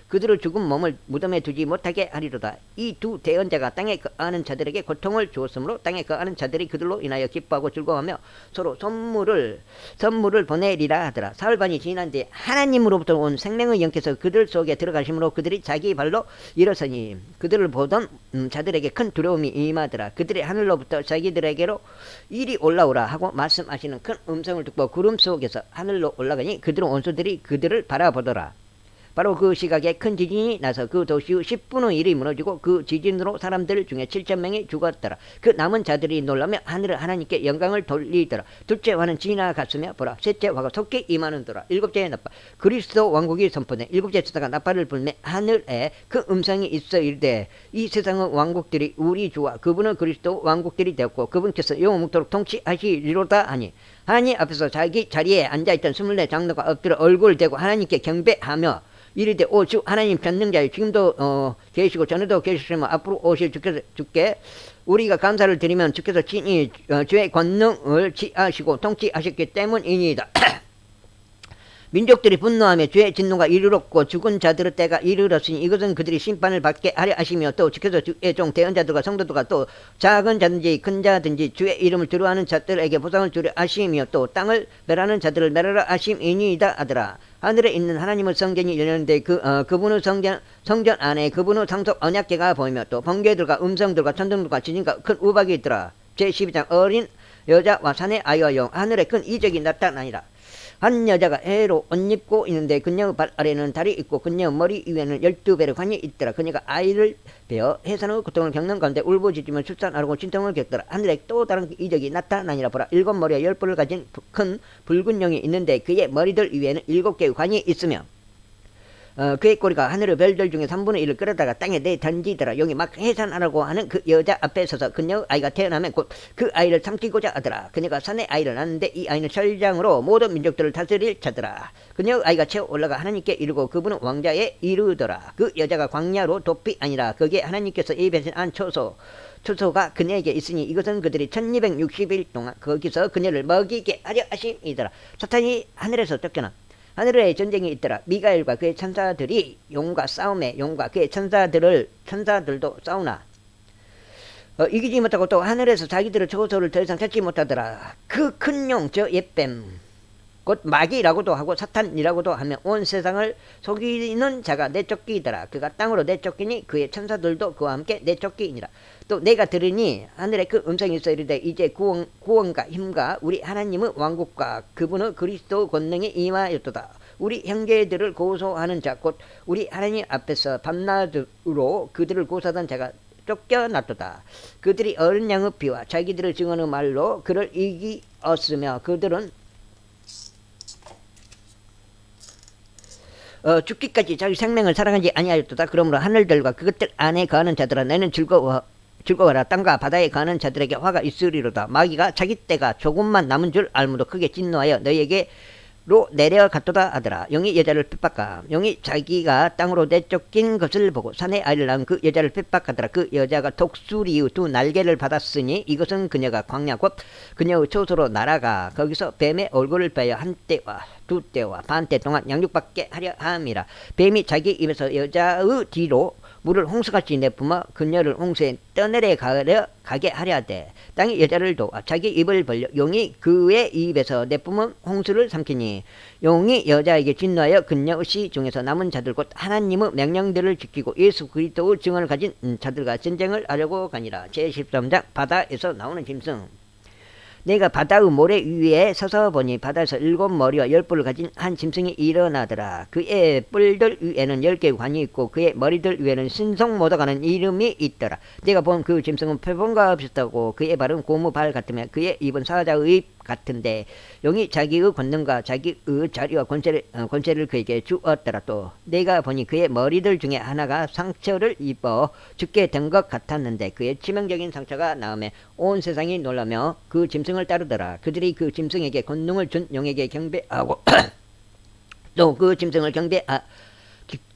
그들의 죽은 몸을 무덤에 두지 못하게 하리로다. 이 두 대언자가 땅에 거하는 자들에게 고통을 주었으므로 땅에 거하는 자들이 그들로 인하여 기뻐하고 즐거워하며 서로 선물을 보내리라 하더라. 사흘 반이 지난 뒤에 하나님으로부터 온 생명의 영께서 그들 속에 들어가심으로 그들이 자기 발로 일어서니 그들을 보던 자들에게 큰 두려움이 임하더라. 그들이 하늘로부터 자기들에게로 이리 올라오라 하고 말씀하시는 큰 음성을 듣고 구름 속에서 하늘로 올라가니 그들의 원수들이 그들을 바라보더라. 바로 그 시각에 큰 지진이 나서 그 도시의 10분의 1이 무너지고 그 지진으로 사람들 중에 7,000명이 죽었더라. 그 남은 자들이 놀라며 하늘을 하나님께 영광을 돌리더라. 둘째 화는 지나갔으며 보라 셋째 화가 속히 임하는도라. 일곱째의 나팔 그리스도 왕국이 선포된 일곱째 천사가 나팔을 불매 하늘에 그 음성이 있어 이르되 이 세상의 왕국들이 우리 주와 그분의 그리스도 왕국들이 되었고 그분께서 영원토록 통치하시리로다 하니 하나님 앞에서 자기 자리에 앉아있던 24 장로가 엎드려 얼굴을 대고 하나님께 경배하며 이르되 오 주 하나님 전능자여 지금도 계시고 전에도 계시시며 앞으로 오실 주께 우리가 감사를 드리면 주께서 친히 주의 권능을 취하시고 통치하셨기 때문이니이다. 민족들이 분노하며 주의 진노가 이르렀고 죽은 자들의 때가 이르렀으니 이것은 그들이 심판을 받게 하려 하시며 또 주께서 주의 종 대언자들과 성도들과 또 작은 자든지 큰 자든지 주의 이름을 두려워하는 자들에게 보상을 주려 하시며 또 땅을 멸하는 자들을 멸하라 하심이니이다 하더라. 하늘에 있는 하나님의 성전이 열렸는데 그분의 성전 안에 그분의 상속 언약궤가 보이며 또 번개들과 음성들과 천둥들과 지진과 큰 우박이 있더라. 제12장 어린 여자와 사내 아이와 영 하늘에 큰 이적이 나타나니라. 한 여자가 해로 옷 입고 있는데 그녀의 발 아래는 달이 있고 그녀의 머리 위에는 12배의 관이 있더라. 그녀가 아이를 베어 해산의 고통을 겪는 가운데 울부짖으며 출산하려고 진통을 겪더라. 하늘에 또 다른 이적이 나타나니라. 보라 7머리와 10뿔을 가진 큰 붉은 용이 있는데 그의 머리들 위에는 7개의 관이 있으며 그의 꼬리가 하늘의 별들 중에 3분의 1을 끌어다가 땅에 내던지더라. 용이 막 해산하라고 하는 그 여자 앞에 서서 그녀의 아이가 태어나면 곧 그 아이를 삼키고자 하더라. 그녀가 산에 아이를 낳았는데 이 아이는 철장으로 모든 민족들을 다스릴 자더라. 그녀의 아이가 채워 올라가 하나님께 이르고 그분은 왕자에 이르더라. 그 여자가 광야로 도피 아니라 거기에 하나님께서 예배하신 초소가 그녀에게 있으니 이것은 그들이 1260일 동안 거기서 그녀를 먹이게 하려 하심이더라. 사탄이 하늘에서 쫓겨나 하늘에 전쟁이 있더라. 미가엘과 그의 천사들이 용과 싸움에 용과 그의 천사들도 싸우나 이기지 못하고 또 하늘에서 자기들의 초소를 더 이상 찾지 못하더라. 그 큰 용 저 옛뱀 곧 마귀라고도 하고 사탄이라고도 하며 온 세상을 속이는 자가 내쫓기더라. 그가 땅으로 내쫓기니 그의 천사들도 그와 함께 내쫓기니라. 또 내가 들으니 하늘에 그 음성이 있어 이르되 이제 구원과 힘과 우리 하나님의 왕국과 그분의 그리스도 권능이 임하였도다. 우리 형제들을 고소하는 자 곧 우리 하나님 앞에서 밤낮으로 그들을 고소하던 자가 쫓겨났도다. 그들이 어린 양의 피와 자기들의 증언의 말로 그를 이기었으며 그들은 죽기까지 자기 생명을 사랑하지 아니하였도다. 그러므로 하늘들과 그것들 안에 거하는 자들아 너는 즐거워라. 땅과 바다에 거하는 자들에게 화가 있으리로다. 마귀가 자기 때가 조금만 남은 줄 알므로 크게 진노하여 너희에게로 내려갔도다 하더라. 용이 여자를 핍박하 용이 자기가 땅으로 내쫓긴 것을 보고 산에 아이를 낳은 그 여자를 핍박하더라. 그 여자가 독수리의 2 날개를 받았으니 이것은 그녀가 광야 곧 그녀의 초소로 날아가 거기서 뱀의 얼굴을 베어 1때와 2때와 반때 동안 양육받게 하려 함이라. 뱀이 자기 입에서 여자의 뒤로 물을 홍수같이 내뿜어 그녀를 홍수에 떠내려 가게 하려 돼. 땅이 여자를 도와 자기 입을 벌려 용이 그의 입에서 내뿜은 홍수를 삼키니 용이 여자에게 진노하여 그녀의 씨 중에서 남은 자들 곧 하나님의 명령들을 지키고 예수 그리스도의 증언을 가진 자들과 전쟁을 하려고 가니라. 제13장 바다에서 나오는 짐승. 내가 바다의 모래 위에 서서 보니 바다에서 7머리와 10뿔을 가진 한 짐승이 일어나더라. 그의 뿔들 위에는 10개의 관이 있고 그의 머리들 위에는 신성모독하는 이름이 있더라. 내가 본 그 짐승은 표범과 없었다고 그의 발은 고무발 같으며 그의 입은 사자의 입 같은데 용이 자기의 권능과 자기의 자리와 권세를 그에게 주었더라. 또 내가 보니 그의 머리들 중에 하나가 상처를 입어 죽게 된 것 같았는데 그의 치명적인 상처가 나음에 온 세상이 놀라며 그 짐승을 따르더라. 그들이 그 짐승에게 권능을 준 용에게 경배하고 또 그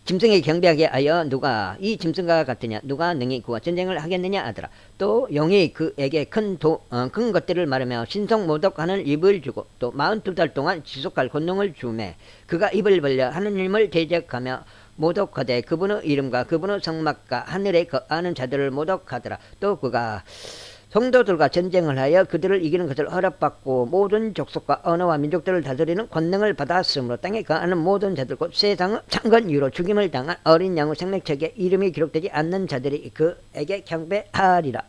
짐승에게 경배하게 하여 누가 이 짐승과 같으냐 누가 능히 그와 전쟁을 하겠느냐 하더라. 또 용이 그에게 큰 것들을 말하며 신성모독하는 입을 주고 또 42달 동안 지속할 권능을 주매 그가 입을 벌려 하느님을 대적하며 모독하되 그분의 이름과 그분의 성막과 하늘에 거하는 자들을 모독하더라. 또 그가 성도들과 전쟁을 하여 그들을 이기는 것을 허락받고 모든 족속과 언어와 민족들을 다스리는 권능을 받았으므로 땅에 거하는 모든 자들 곧 세상의 창건 이후로 죽임을 당한 어린 양의 생명책에 이름이 기록되지 않는 자들이 그에게 경배하리라.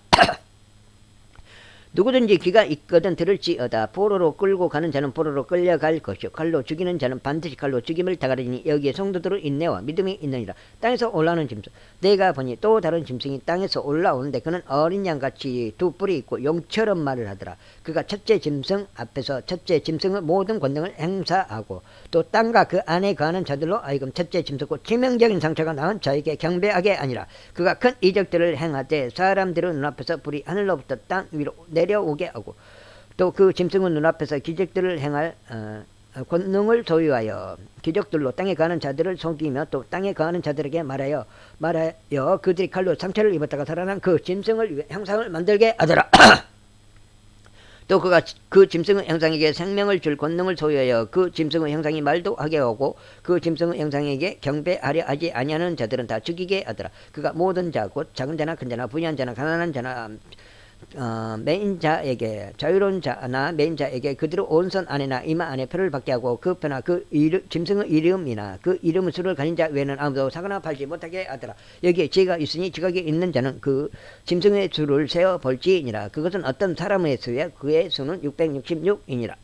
누구든지 귀가 있거든 들을지어다. 포로로 끌고 가는 자는 포로로 끌려갈 것이요 칼로 죽이는 자는 반드시 칼로 죽임을 당하리니 여기에 성도들의 인내와 믿음이 있느니라. 땅에서 올라오는 짐승 내가 보니 또 다른 짐승이 땅에서 올라오는데 그는 어린 양같이 두 뿔이 있고 용처럼 말을 하더라. 그가 첫째 짐승 앞에서 첫째 짐승의 모든 권능을 행사하고 또 땅과 그 안에 거하는 자들로 하여금 첫째 짐승과 치명적인 상처가 나은 자에게 경배하게 아니라 그가 큰 이적들을 행하되 사람들의 눈앞에서 불이 하늘로부터 땅 위로 내려오게 하고 또 그 짐승의 눈앞에서 기적들을 행할 권능을 소유하여 기적들로 땅에 가는 자들을 속이며 또 땅에 가는 자들에게 말하여 그들이 칼로 상처를 입었다가 살아난 그 짐승을 위해 형상을 만들게 하더라. 또 그가 그 짐승의 형상에게 생명을 줄 권능을 소유하여 그 짐승의 형상이 말도 하게 하고 그 짐승의 형상에게 경배하려 하지 아니하는 자들은 다 죽이게 하더라. 그가 모든 자 곧 작은 자나 큰 자나 부유한 자나 가난한 자나 메인 자에게 자유로운 자나 메인 자에게 그들의 온선 안에나 이마 안에 표를 받게 하고 그 표나 그 짐승의 이름이나 그 이름의 수를 가진 자 외에는 아무도 사거나 팔지 못하게 하더라. 여기에 지혜가 있으니 지각이 있는 자는 그 짐승의 수를 세어 볼지니라. 그것은 어떤 사람의 수야 그의 수는 666이니라.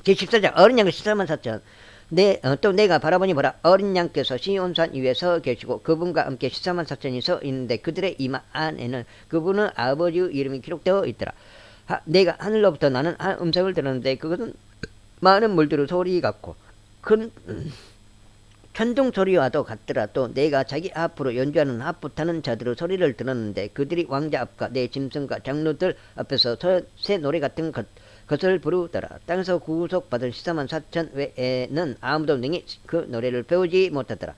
제14장 어린 양을 14만 4천 또 내가 바라보니 보라 어린 양께서 시온산 위에 서 계시고 그분과 함께 14만 4천이 서 있는데 그들의 이마 안에는 그분의 아버지의 이름이 기록되어 있더라. 내가 하늘로부터 나는 한 음성을 들었는데 그것은 많은 물들의 소리 같고 큰 천둥 소리와도 같더라. 또 내가 자기 앞으로 연주하는 하프 타는 자들의 소리를 들었는데 그들이 왕자 앞과 내 짐승과 장로들 앞에서 새 노래 같은 것을 부르더라. 땅에서 구속받은 14만 4천 외에는 아무도 능히 그 노래를 배우지 못하더라.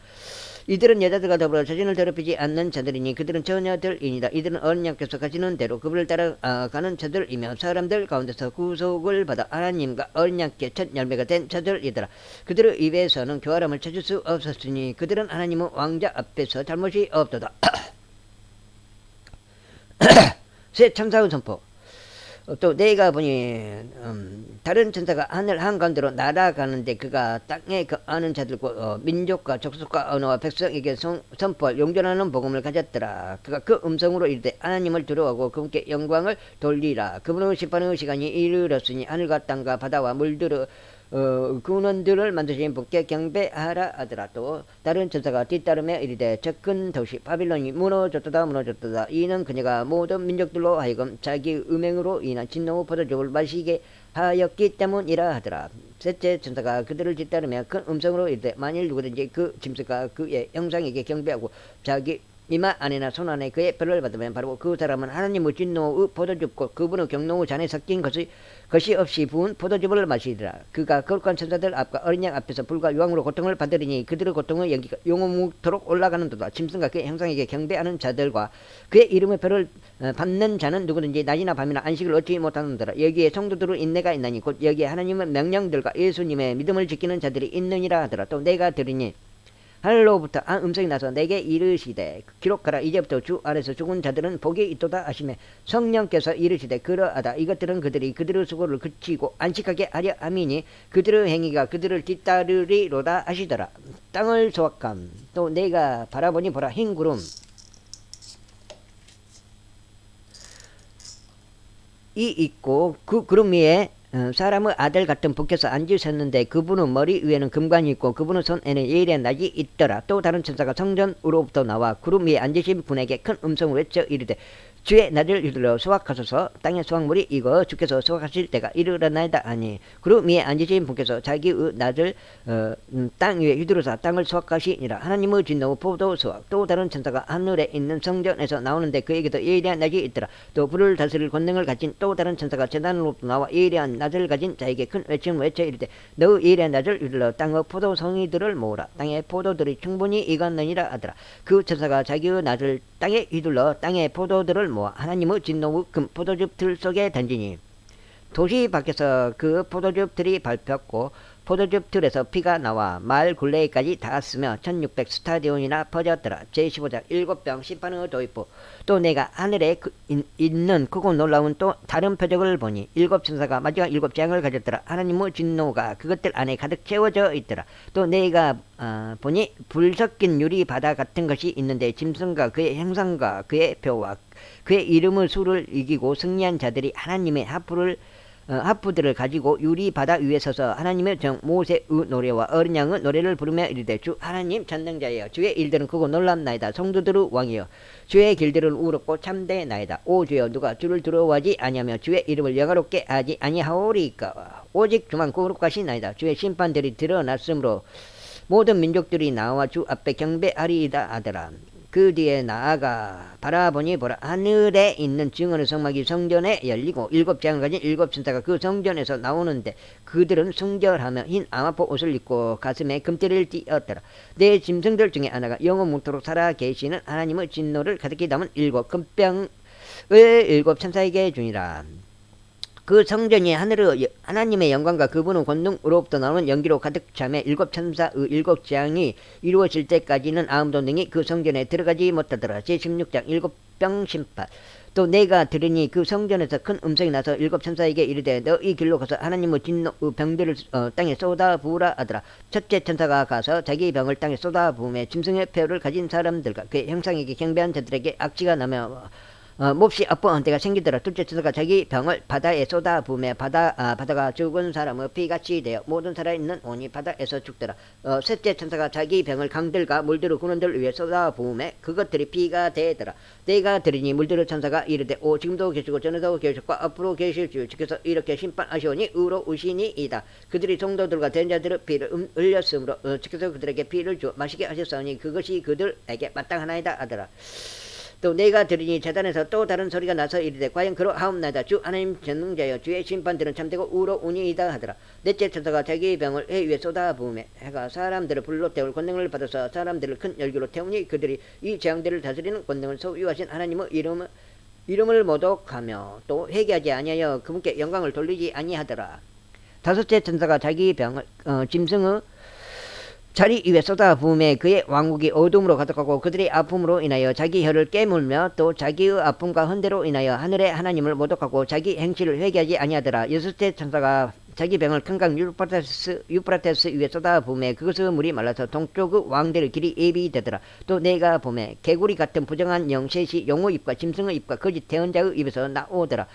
이들은 여자들과 더불어 자신을 더럽히지 않는 자들이니 그들은 처녀들이니라. 이들은 어린 양께서 가시는 대로 그분을 따라가는 자들이며 사람들 가운데서 구속을 받아 하나님과 어린 양께 첫 열매가 된 자들이더라. 그들의 입에서는 교활함을 찾을 수 없었으니 그들은 하나님의 왕자 앞에서 잘못이 없도다. 새 천사의 선포. 또 내가 보니 다른 천사가 하늘 한가운데로 날아가는데 그가 땅에 거하는 자들과 민족과 족속과 언어와 백성에게 선포할 용전하는 복음을 가졌더라. 그가 그 음성으로 이르되 하나님을 두려워하고 그분께 영광을 돌리라. 그분의 심판의 시간이 이르렀으니 하늘과 땅과 바다와 물들의 근원들을 만드신 분께 경배하라 하더라. 또 다른 천사가 뒤따르며 이르되 저 큰 도시 바빌론이 무너졌도다. 이는 그녀가 모든 민족들로 하여금 자기 음행으로 인한 진노의 포도주를 마시게 하였기 때문이라 하더라. 셋째 천사가 그들을 뒤따르며 큰 음성으로 이르되 만일 누구든지 그 짐승과 그의 형상에게 경배하고 자기 이마 안에나 손 안에 그의 표를 받으면 바로 그 사람은 하나님의 진노의 포도즙과 그분의 경노의 잔에 섞인 것이 없이 부은 포도즙을 마시리라. 그가 거룩한 천사들 앞과 어린 양 앞에서 불과 유황으로 고통을 받으리니 그들의 고통의 연기가 영원토록 올라가는도다. 짐승과 그의 형상에게 경배하는 자들과 그의 이름의 표를 받는 자는 누구든지 낮이나 밤이나 안식을 얻지 못하는도다. 여기에 성도들의 인내가 있나니 곧 여기에 하나님의 명령들과 예수님의 믿음을 지키는 자들이 있느니라 하더라. 또 내가 들으니 하늘로부터 한 음성이 나서 내게 이르시되 기록하라. 이제부터 주 안에서 죽은 자들은 복이 있도다 하시매 성령께서 이르시되 그러하다. 이것들은 그들이 그들의 수고를 그치고 안식하게 하려 함이니 그들의 행위가 그들을 뒤따르리로다 하시더라. 땅을 소확함. 또 내가 바라보니 보라 흰 구름 있고 그 구름 위에 사람의 아들 같은 분께서 앉으셨는데 그분의 머리 위에는 금관이 있고 그분의 손에는 예리한 낫이 있더라. 또 다른 천사가 성전으로부터 나와 구름 위에 앉으신 분에게 큰 음성을 외쳐 이르되 주의 낫을 이르러 수확하소서. 땅의 수확물이 익어 주께서 수확하실 때가 이르렀나이다 하니 구름 위에 앉으신 분께서 자기의 낫을 땅 위에 휘두르사 땅을 수확하시니라. 하나님의 진노 포도 수확. 또 다른 천사가 하늘에 있는 성전에서 나오는데 그에게도 예리한 낫이 있더라. 또 불을 다스릴 권능을 가진 또 다른 천사가 제단으로부터 나와 예리한 낫을 가진 자에게 큰 외침을 외쳐 이르되 너의 예리한 낫을 이르러 땅의 포도송이들을 모으라. 땅의 포도들이 충분히 익었느니라 하더라. 그 천사가 자기의 낫을 땅에 휘둘러 땅의 포도들을 모아 하나님의 진노의 금 포도즙 들 속에 던지니 도시 밖에서 그 포도즙 들이 밟혔고 포도즙 들에서 피가 나와 마을 굴레까지 닿았으며 1600 스타디온이나 퍼졌더라. 제15장 7병 심판의 도입부. 또 내가 하늘에 있는 크고 놀라운 또 다른 표적을 보니 7천사가 마지막 7장을 가졌더라. 하나님의 진노가 그것들 안에 가득 채워져 있더라. 또 내가 보니 불 섞인 유리 바다 같은 것이 있는데 짐승과 그의 형상과 그의 표와 그의 이름의 수를 이기고 승리한 자들이 하나님의 하프들을 가지고 유리 바다 위에 서서 하나님의 정 모세의 노래와 어린 양의 노래를 부르며 이르되 주 하나님 전능자여 주의 일들은 크고 놀랍나이다. 성도들의 왕이여 주의 길들은 우롭고 참되나이다. 오 주여 누가 주를 두려워하지 아니하며 주의 이름을 영화롭게 하지 아니하오리까. 오직 주만 거룩하시나이다. 주의 심판들이 드러났으므로 모든 민족들이 나와 주 앞에 경배하리이다 하더라. 그 뒤에 나아가 바라보니 보라 하늘에 있는 증언의 성막이 성전에 열리고 7장을 가진 7천사가 그 성전에서 나오는데 그들은 순결하며 흰 암화포 옷을 입고 가슴에 금띠를 띠었더라. 내 짐승들 중에 하나가 영원 뭉토록 살아 계시는 하나님의 진노를 가득히 담은 7금병을 7천사에게 주니라. 그 성전이 하나님의 영광과 그분의 권능으로부터 나오는 연기로 가득 차매 7천사의 7장이 이루어질 때까지는 아무도 능히 그 성전에 들어가지 못하더라. 제16장 7병 심판. 또 내가 들으니 그 성전에서 큰 음성이 나서 7천사에게 이르되 너 이 길로 가서 하나님의 진노의 병들을 땅에 쏟아 부으라 하더라. 첫째 천사가 가서 자기 병을 땅에 쏟아 부으며 짐승의 표를 가진 사람들과 그의 형상에게 경배한 자들에게 악취가 나며 몹시 아파한 때가 생기더라. 둘째 천사가 자기 병을 바다에 쏟아 부으며 바다가 죽은 사람의 피같이 되어 모든 살아있는 온이 바다에서 죽더라. 셋째 천사가 자기 병을 강들과 물들의 군원들 위에 쏟아 부으며 그것들이 피가 되더라. 내가 들으니 물들의 천사가 이르되 오 지금도 계시고 전에도 계셨고 앞으로 계실 주 주께서 이렇게 심판하시오니 의로우시니이다. 그들이 성도들과 대자들의 피를 흘렸으므로 주께서 그들에게 피를 주어 마시게 하셨사오니 그것이 그들에게 마땅하나이다 하더라. 또 내가 들으니 제단에서 또 다른 소리가 나서 이르되 과연 그러하옵나이다. 주 하나님 전능자여 주의 심판들은 참되고 의로우니이다 하더라. 넷째 천사가 자기의 병을 해 위에 쏟아 부으며 해가 사람들을 불로 태울 권능을 받아서 사람들을 큰 열기로 태우니 그들이 이 재앙들을 다스리는 권능을 소유하신 하나님의 이름을 모독하며 또 회개하지 아니하여 그분께 영광을 돌리지 아니하더라. 다섯째 천사가 자기 병을 짐승의 자리 위에 쏟아 부음에 그의 왕국이 어둠으로 가득하고 그들의 아픔으로 인하여 자기 혀를 깨물며 또 자기의 아픔과 헌대로 인하여 하늘의 하나님을 모독하고 자기 행실을 회개하지 아니하더라. 여섯째 천사가 자기 병을 큰 강 유프라테스 위에 쏟아 부음에 그것의 물이 말라서 동쪽의 왕들의 길이 예비되더라. 또 내가 보매 개구리 같은 부정한 영셋이 용의 입과 짐승의 입과 거짓 대언자의 입에서 나오더라.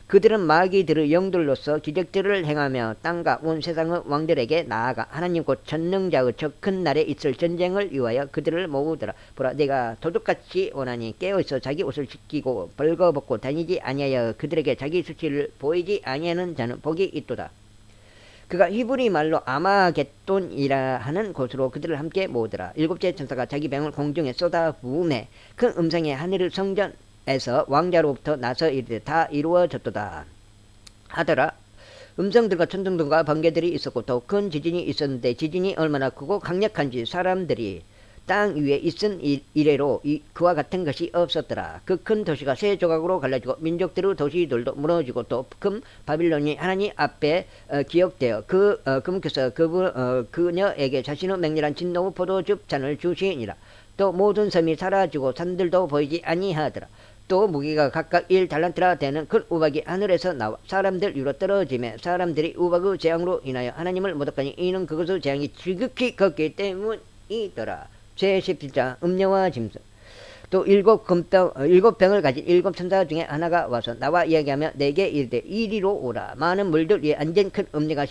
그들은 마귀들의 영들로서 기적들을 행하며 땅과 온 세상의 왕들에게 나아가 하나님 곧 전능자의 저 큰 날에 있을 전쟁을 위하여 그들을 모으더라. 보라 내가 도둑같이 오나니 깨어있어 자기 옷을 찢기고 벌거벗고 다니지 아니하여 그들에게 자기 수치를 보이지 아니하는 자는 복이 있도다. 그가 히브리 말로 아마겟돈이라 하는 곳으로 그들을 함께 모으더라. 일곱째 천사가 자기 병을 공중에 쏟아 부음에 큰 음성의 하늘의 성전에서 왕자로부터 나서 이르되 다 이루어졌도다 하더라. 음성들과 천둥들과 번개들이 있었고 또 큰 지진이 있었는데 지진이 얼마나 크고 강력한지 사람들이 땅 위에 있은 이래로 그와 같은 것이 없었더라. 그 큰 도시가 세 조각으로 갈라지고 민족들의 도시들도 무너지고 또 큰 바빌론이 하나님 앞에 기억되어 그분께서 그녀에게 자신의 맹렬한 진노의 포도즙 잔을 주시니라. 또 모든 섬이 사라지고 산들도 보이지 아니하더라. 또 무게가 각각 1달란트라 되는 큰 우박이 하늘에서 나와 사람들 위로 떨어지며 사람들이 우박의 재앙으로 인하여 하나님을 모독하니 이는 그것의 재앙이 지극히 컸기 때문이더라. 제17장 음녀와 짐승. 또 일곱 병을 가진 일곱 천사 중에 하나가 와서 나와 이야기하며 내게 이르되 이리로 오라. 많은 물들 위에 앉은 큰 음녀가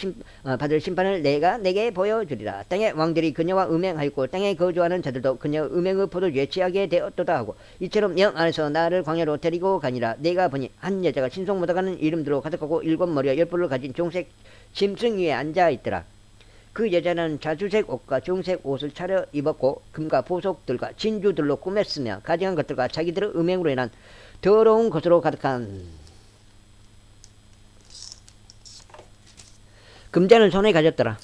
받을 심판을 내가 내게 보여주리라. 땅의 왕들이 그녀와 음행하였고 땅에 거주하는 자들도 그녀 음행의 포도주에 취하게 되었도다 하고 이처럼 영 안에서 나를 광야로 데리고 가니라. 내가 보니 한 여자가 신속 묻어가는 이름들로 가득하고 일곱 머리와 열 뿔을 가진 종색 짐승 위에 앉아있더라. 그 여자는 자주색 옷과 중색 옷을 차려 입었고 금과 보석들과 진주들로 꾸몄으며 가증한 것들과 자기들의 음행으로 인한 더러운 것으로 가득한 금잔을 손에 가졌더라.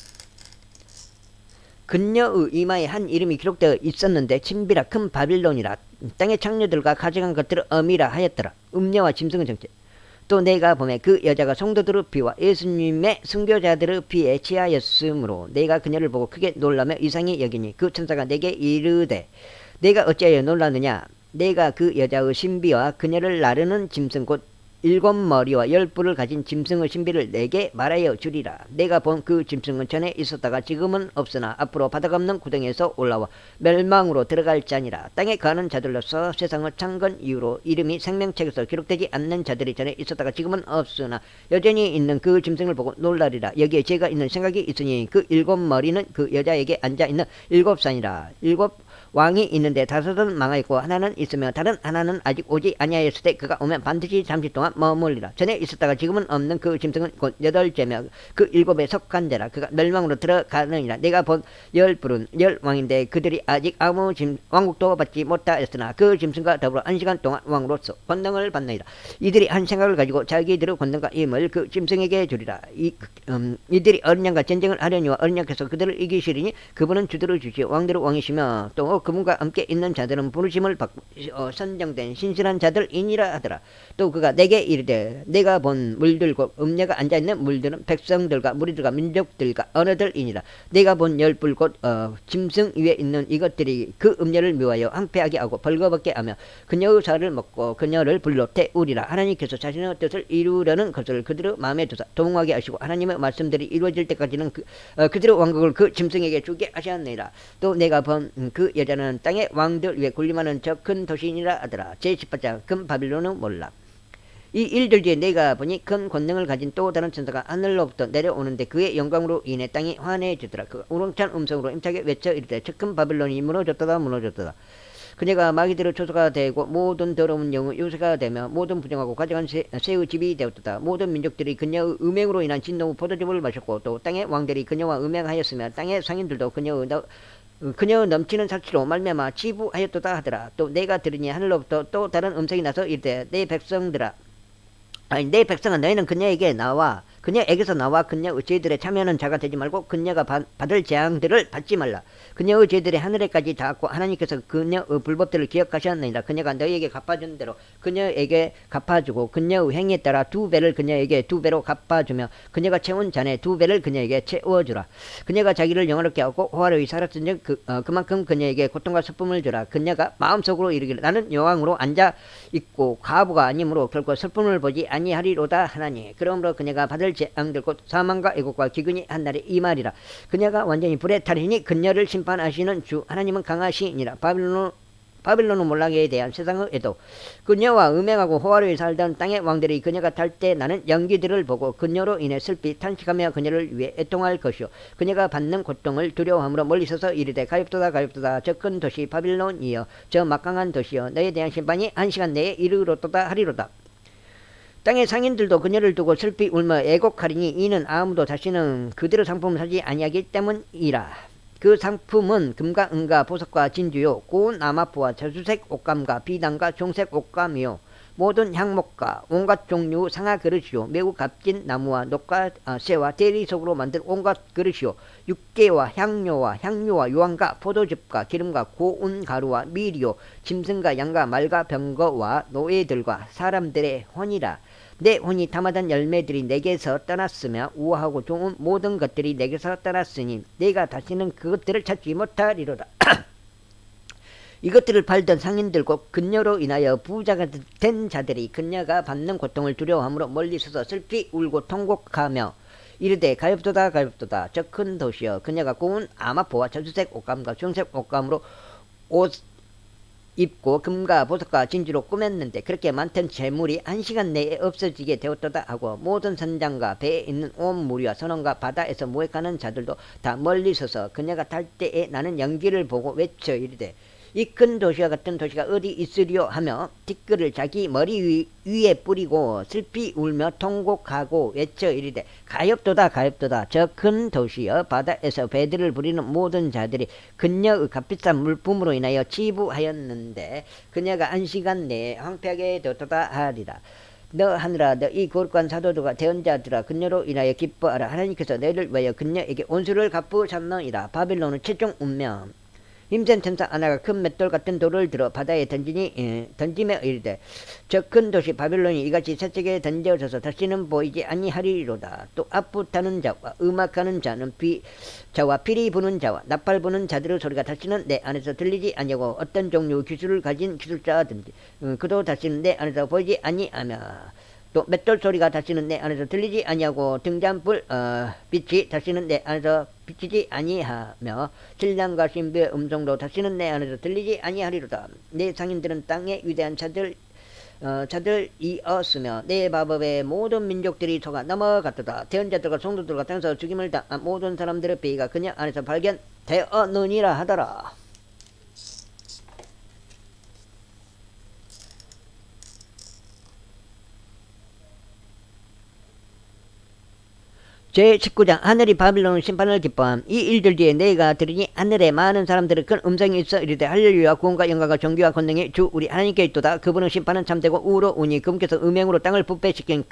그녀의 이마에 한 이름이 기록되어 있었는데 친비라 큰 바빌론이라. 땅의 창녀들과 가증한 것들을 어미라 하였더라. 음녀와 짐승은 정체. 또 내가 보매 그 여자가 성도들의 피와 예수님의 순교자들의 피에 취하였으므로 내가 그녀를 보고 크게 놀라며 이상히 여기니 그 천사가 내게 이르되 내가 어찌하여 놀라느냐. 내가 그 여자의 신비와 그녀를 나르는 짐승 곧 일곱 머리와 열 뿔을 가진 짐승의 신비를 내게 말하여 주리라. 내가 본 그 짐승은 전에 있었다가 지금은 없으나 앞으로 바닥 없는 구덩이에서 올라와 멸망으로 들어갈 자니라. 땅에 가는 자들로서 세상을 창건 이후로 이름이 생명책에서 기록되지 않는 자들이 전에 있었다가 지금은 없으나 여전히 있는 그 짐승을 보고 놀라리라. 여기에 제가 있는 생각이 있으니 그 일곱 머리는 그 여자에게 앉아있는 일곱 산이라. 일곱 왕이 있는데 다섯은 망하였고 하나는 있으며 다른 하나는 아직 오지 아니하였을 때 그가 오면 반드시 잠시 동안 머물리라. 전에 있었다가 지금은 없는 그 짐승은 곧 여덟째며 그 일곱에 속한 자라. 그가 멸망으로 들어가느니라. 내가 본 열 뿔은 열 왕인데 그들이 아직 아무 왕국도 받지 못하였으나 그 짐승과 더불어 한 시간 동안 왕으로서 권능을 받느니라. 이들이 한 생각을 가지고 자기들의 권능과 힘을 그 짐승에게 주리라. 이들이 어린 양과 전쟁을 하려니와 어린 양께서 그들을 이기시리니 그분은 주들을 주시오 왕들의 왕이시며 또 그분과 함께 있는 자들은 부르심을 받고 선정된 신실한 자들이니라 하더라. 또 그가 내게 이르되 내가 본 물들 곧 음녀가 앉아있는 물들은 백성들과 무리들과 민족들과 언어들이니라. 내가 본 열불 곧 짐승 위에 있는 이것들이 그 음녀를 미워하여 황폐하게 하고 벌거벗게 하며 그녀의 살을 먹고 그녀를 불로 태우리라. 하나님께서 자신의 뜻을 이루려는 것을 그들의 마음에 두사 도망하게 하시고 하나님의 말씀들이 이루어질 때까지는 그들의 왕국을 그 짐승에게 주게 하셨느니라. 또 내가 본 그 여자는 땅의 왕들 위에 군림하는 저 큰 도시이니라 하더라. 제18장 금 바빌론은 몰라. 이 일들 뒤에 내가 보니 큰 권능을 가진 또 다른 천사가 하늘로부터 내려오는데 그의 영광으로 인해 땅이 환해지더라. 그 우렁찬 음성으로 힘차게 외쳐 이르되 저 큰 바빌론이 무너졌도다 무너졌도다. 그녀가 마귀들의 초소가 되고 모든 더러운 영의 요새가 되며 모든 부정하고 가증한 새의 집이 되었도다. 모든 민족들이 그녀의 음행으로 인한 진노의 포도즙을 마셨고 또 땅의 왕들이 그녀와 음행하였으며 땅의 상인들도 그녀의 넘치는 사치로 말미암아 치부하였도다 하더라. 또 내가 들으니 하늘로부터 또 다른 음성이 나서 이르되 내 백성들아 내 백성아 너희는 그녀에게서 나와 그녀의 죄들에 참여하는 자가 되지 말고 그녀가 받을 재앙들을 받지 말라. 그녀의 죄들이 하늘에까지 닿았고 하나님께서 그녀의 불법들을 기억하셨느니라. 그녀가 너희에게 갚아준 대로 그녀에게 갚아주고 그녀의 행위에 따라 두 배를 그녀에게 두 배로 갚아주며 그녀가 채운 잔에 두 배를 그녀에게 채워주라. 그녀가 자기를 영화롭게 하고 호화로이 살았은즉 그만큼 그녀에게 고통과 슬픔을 주라. 그녀가 마음속으로 이르기를 나는 여왕으로 앉아있고 과부가 아니므로 결코 슬픔을 보지 아니하리로다 하나니. 그러므로 그녀가 받을 재앙들 곧 사망과 애곡과 기근이 한 날에 이 말이라. 그녀가 완전히 불에 타리니 그녀를 심판하시는 주 하나님은 강하시니라. 바빌론의 몰락에 대한 세상의 애도. 그녀와 음행하고 호화로이 살던 땅의 왕들이 그녀가 탈 때 나는 연기들을 보고 그녀로 인해 슬피 탄식하며 그녀를 위해 애통할 것이요 그녀가 받는 고통을 두려워함으로 멀리 서서 이르되 가엾도다 저 큰 도시 바빌론이여 저 막강한 도시여 너에 대한 심판이 한 시간 내에 이르렀도다 하리로다. 땅의 상인들도 그녀를 두고 슬피 울며 애곡하리니 이는 아무도 다시는 그들의 상품을 사지 아니하기 때문이라. 그 상품은 금과 은과 보석과 진주요 고운 아마포와 자주색 옷감과 비단과 종색 옷감이요 모든 향목과 온갖 종류 상하 그릇이요 매우 값진 나무와 녹과 쇠와 대리석으로 만든 온갖 그릇이요 육개와 향료와 유황과 포도즙과 기름과 고운 가루와 밀이요 짐승과 양과 말과 병거와 노예들과 사람들의 혼이라. 내 혼이 담아둔 열매들이 내게서 떠났으며 우아하고 좋은 모든 것들이 내게서 떠났으니 내가 다시는 그것들을 찾지 못하리로다. 이것들을 팔던 상인들과 그녀로 인하여 부자가 된 자들이 그녀가 받는 고통을 두려워함으로 멀리 서서 슬피 울고 통곡하며 이르되 가엾도다 저 큰 도시여 그녀가 고운 아마포와 자주색 옷감과 중색 옷감으로 입고 금과 보석과 진주로 꾸몄는데 그렇게 많던 재물이 1시간 내에 없어지게 되었도다 하고 모든 선장과 배에 있는 온 무리와 선원과 바다에서 모액하는 자들도 다 멀리 서서 그녀가 탈 때에 나는 연기를 보고 외쳐 이르되 이 큰 도시와 같은 도시가 어디 있으리요 하며 티끌을 자기 머리 위에 뿌리고 슬피 울며 통곡하고 외쳐 이르되 가엾도다 가엾도다 저 큰 도시여 바다에서 배들을 부리는 모든 자들이 그녀의 값비싼 물품으로 인하여 치부하였는데 그녀가 1시간 내에 황폐하게 되었도다 하리라. 너 하늘아 너 이 거룩한 사도들과 대언자들아 그녀로 인하여 기뻐하라. 하나님께서 너희를 위하여 그녀에게 온수를 갚으셨느니라. 바빌론은 최종 운명 힘센 천사 하나가 큰 맷돌 같은 돌을 들어 바다에 던지며 이르되 저 큰 도시 바빌론이 이같이 세척에 던져져서 다시는 보이지 아니하리로다. 또 앞부타는 자와 음악하는 자는 자와 피리 부는 자와 나팔 부는 자들의 소리가 다시는 내 안에서 들리지 아니하고 어떤 종류의 기술을 가진 기술자든지 그도 다시는 내 안에서 보이지 아니하며 또 맷돌 소리가 다시는 내 안에서 들리지 아니하고 등잔불 빛이 다시는 내 안에서 비치지 아니하며 신랑과 신부의 음성도 다시는 내 안에서 들리지 아니하리로다. 내 상인들은 땅의 위대한 자들이었으며 내 마법의 모든 민족들이 속아 넘어갔도다. 대언자들과 성도들과 땅에서 죽임을 당한 모든 사람들의 피가 그녀 안에서 발견되었느니라 하더라. 제19장 하늘이 바빌론 심판을 기뻐함. 이 일들 뒤에 내가 들으니 하늘에 많은 사람들의 큰 음성이 있어 이르되 할렐루야 구원과 영광과 존귀와 권능이 주 우리 하나님께 있도다. 그분은 심판은 참되고 우로우니 그분께서 음행으로 땅을 부패시킨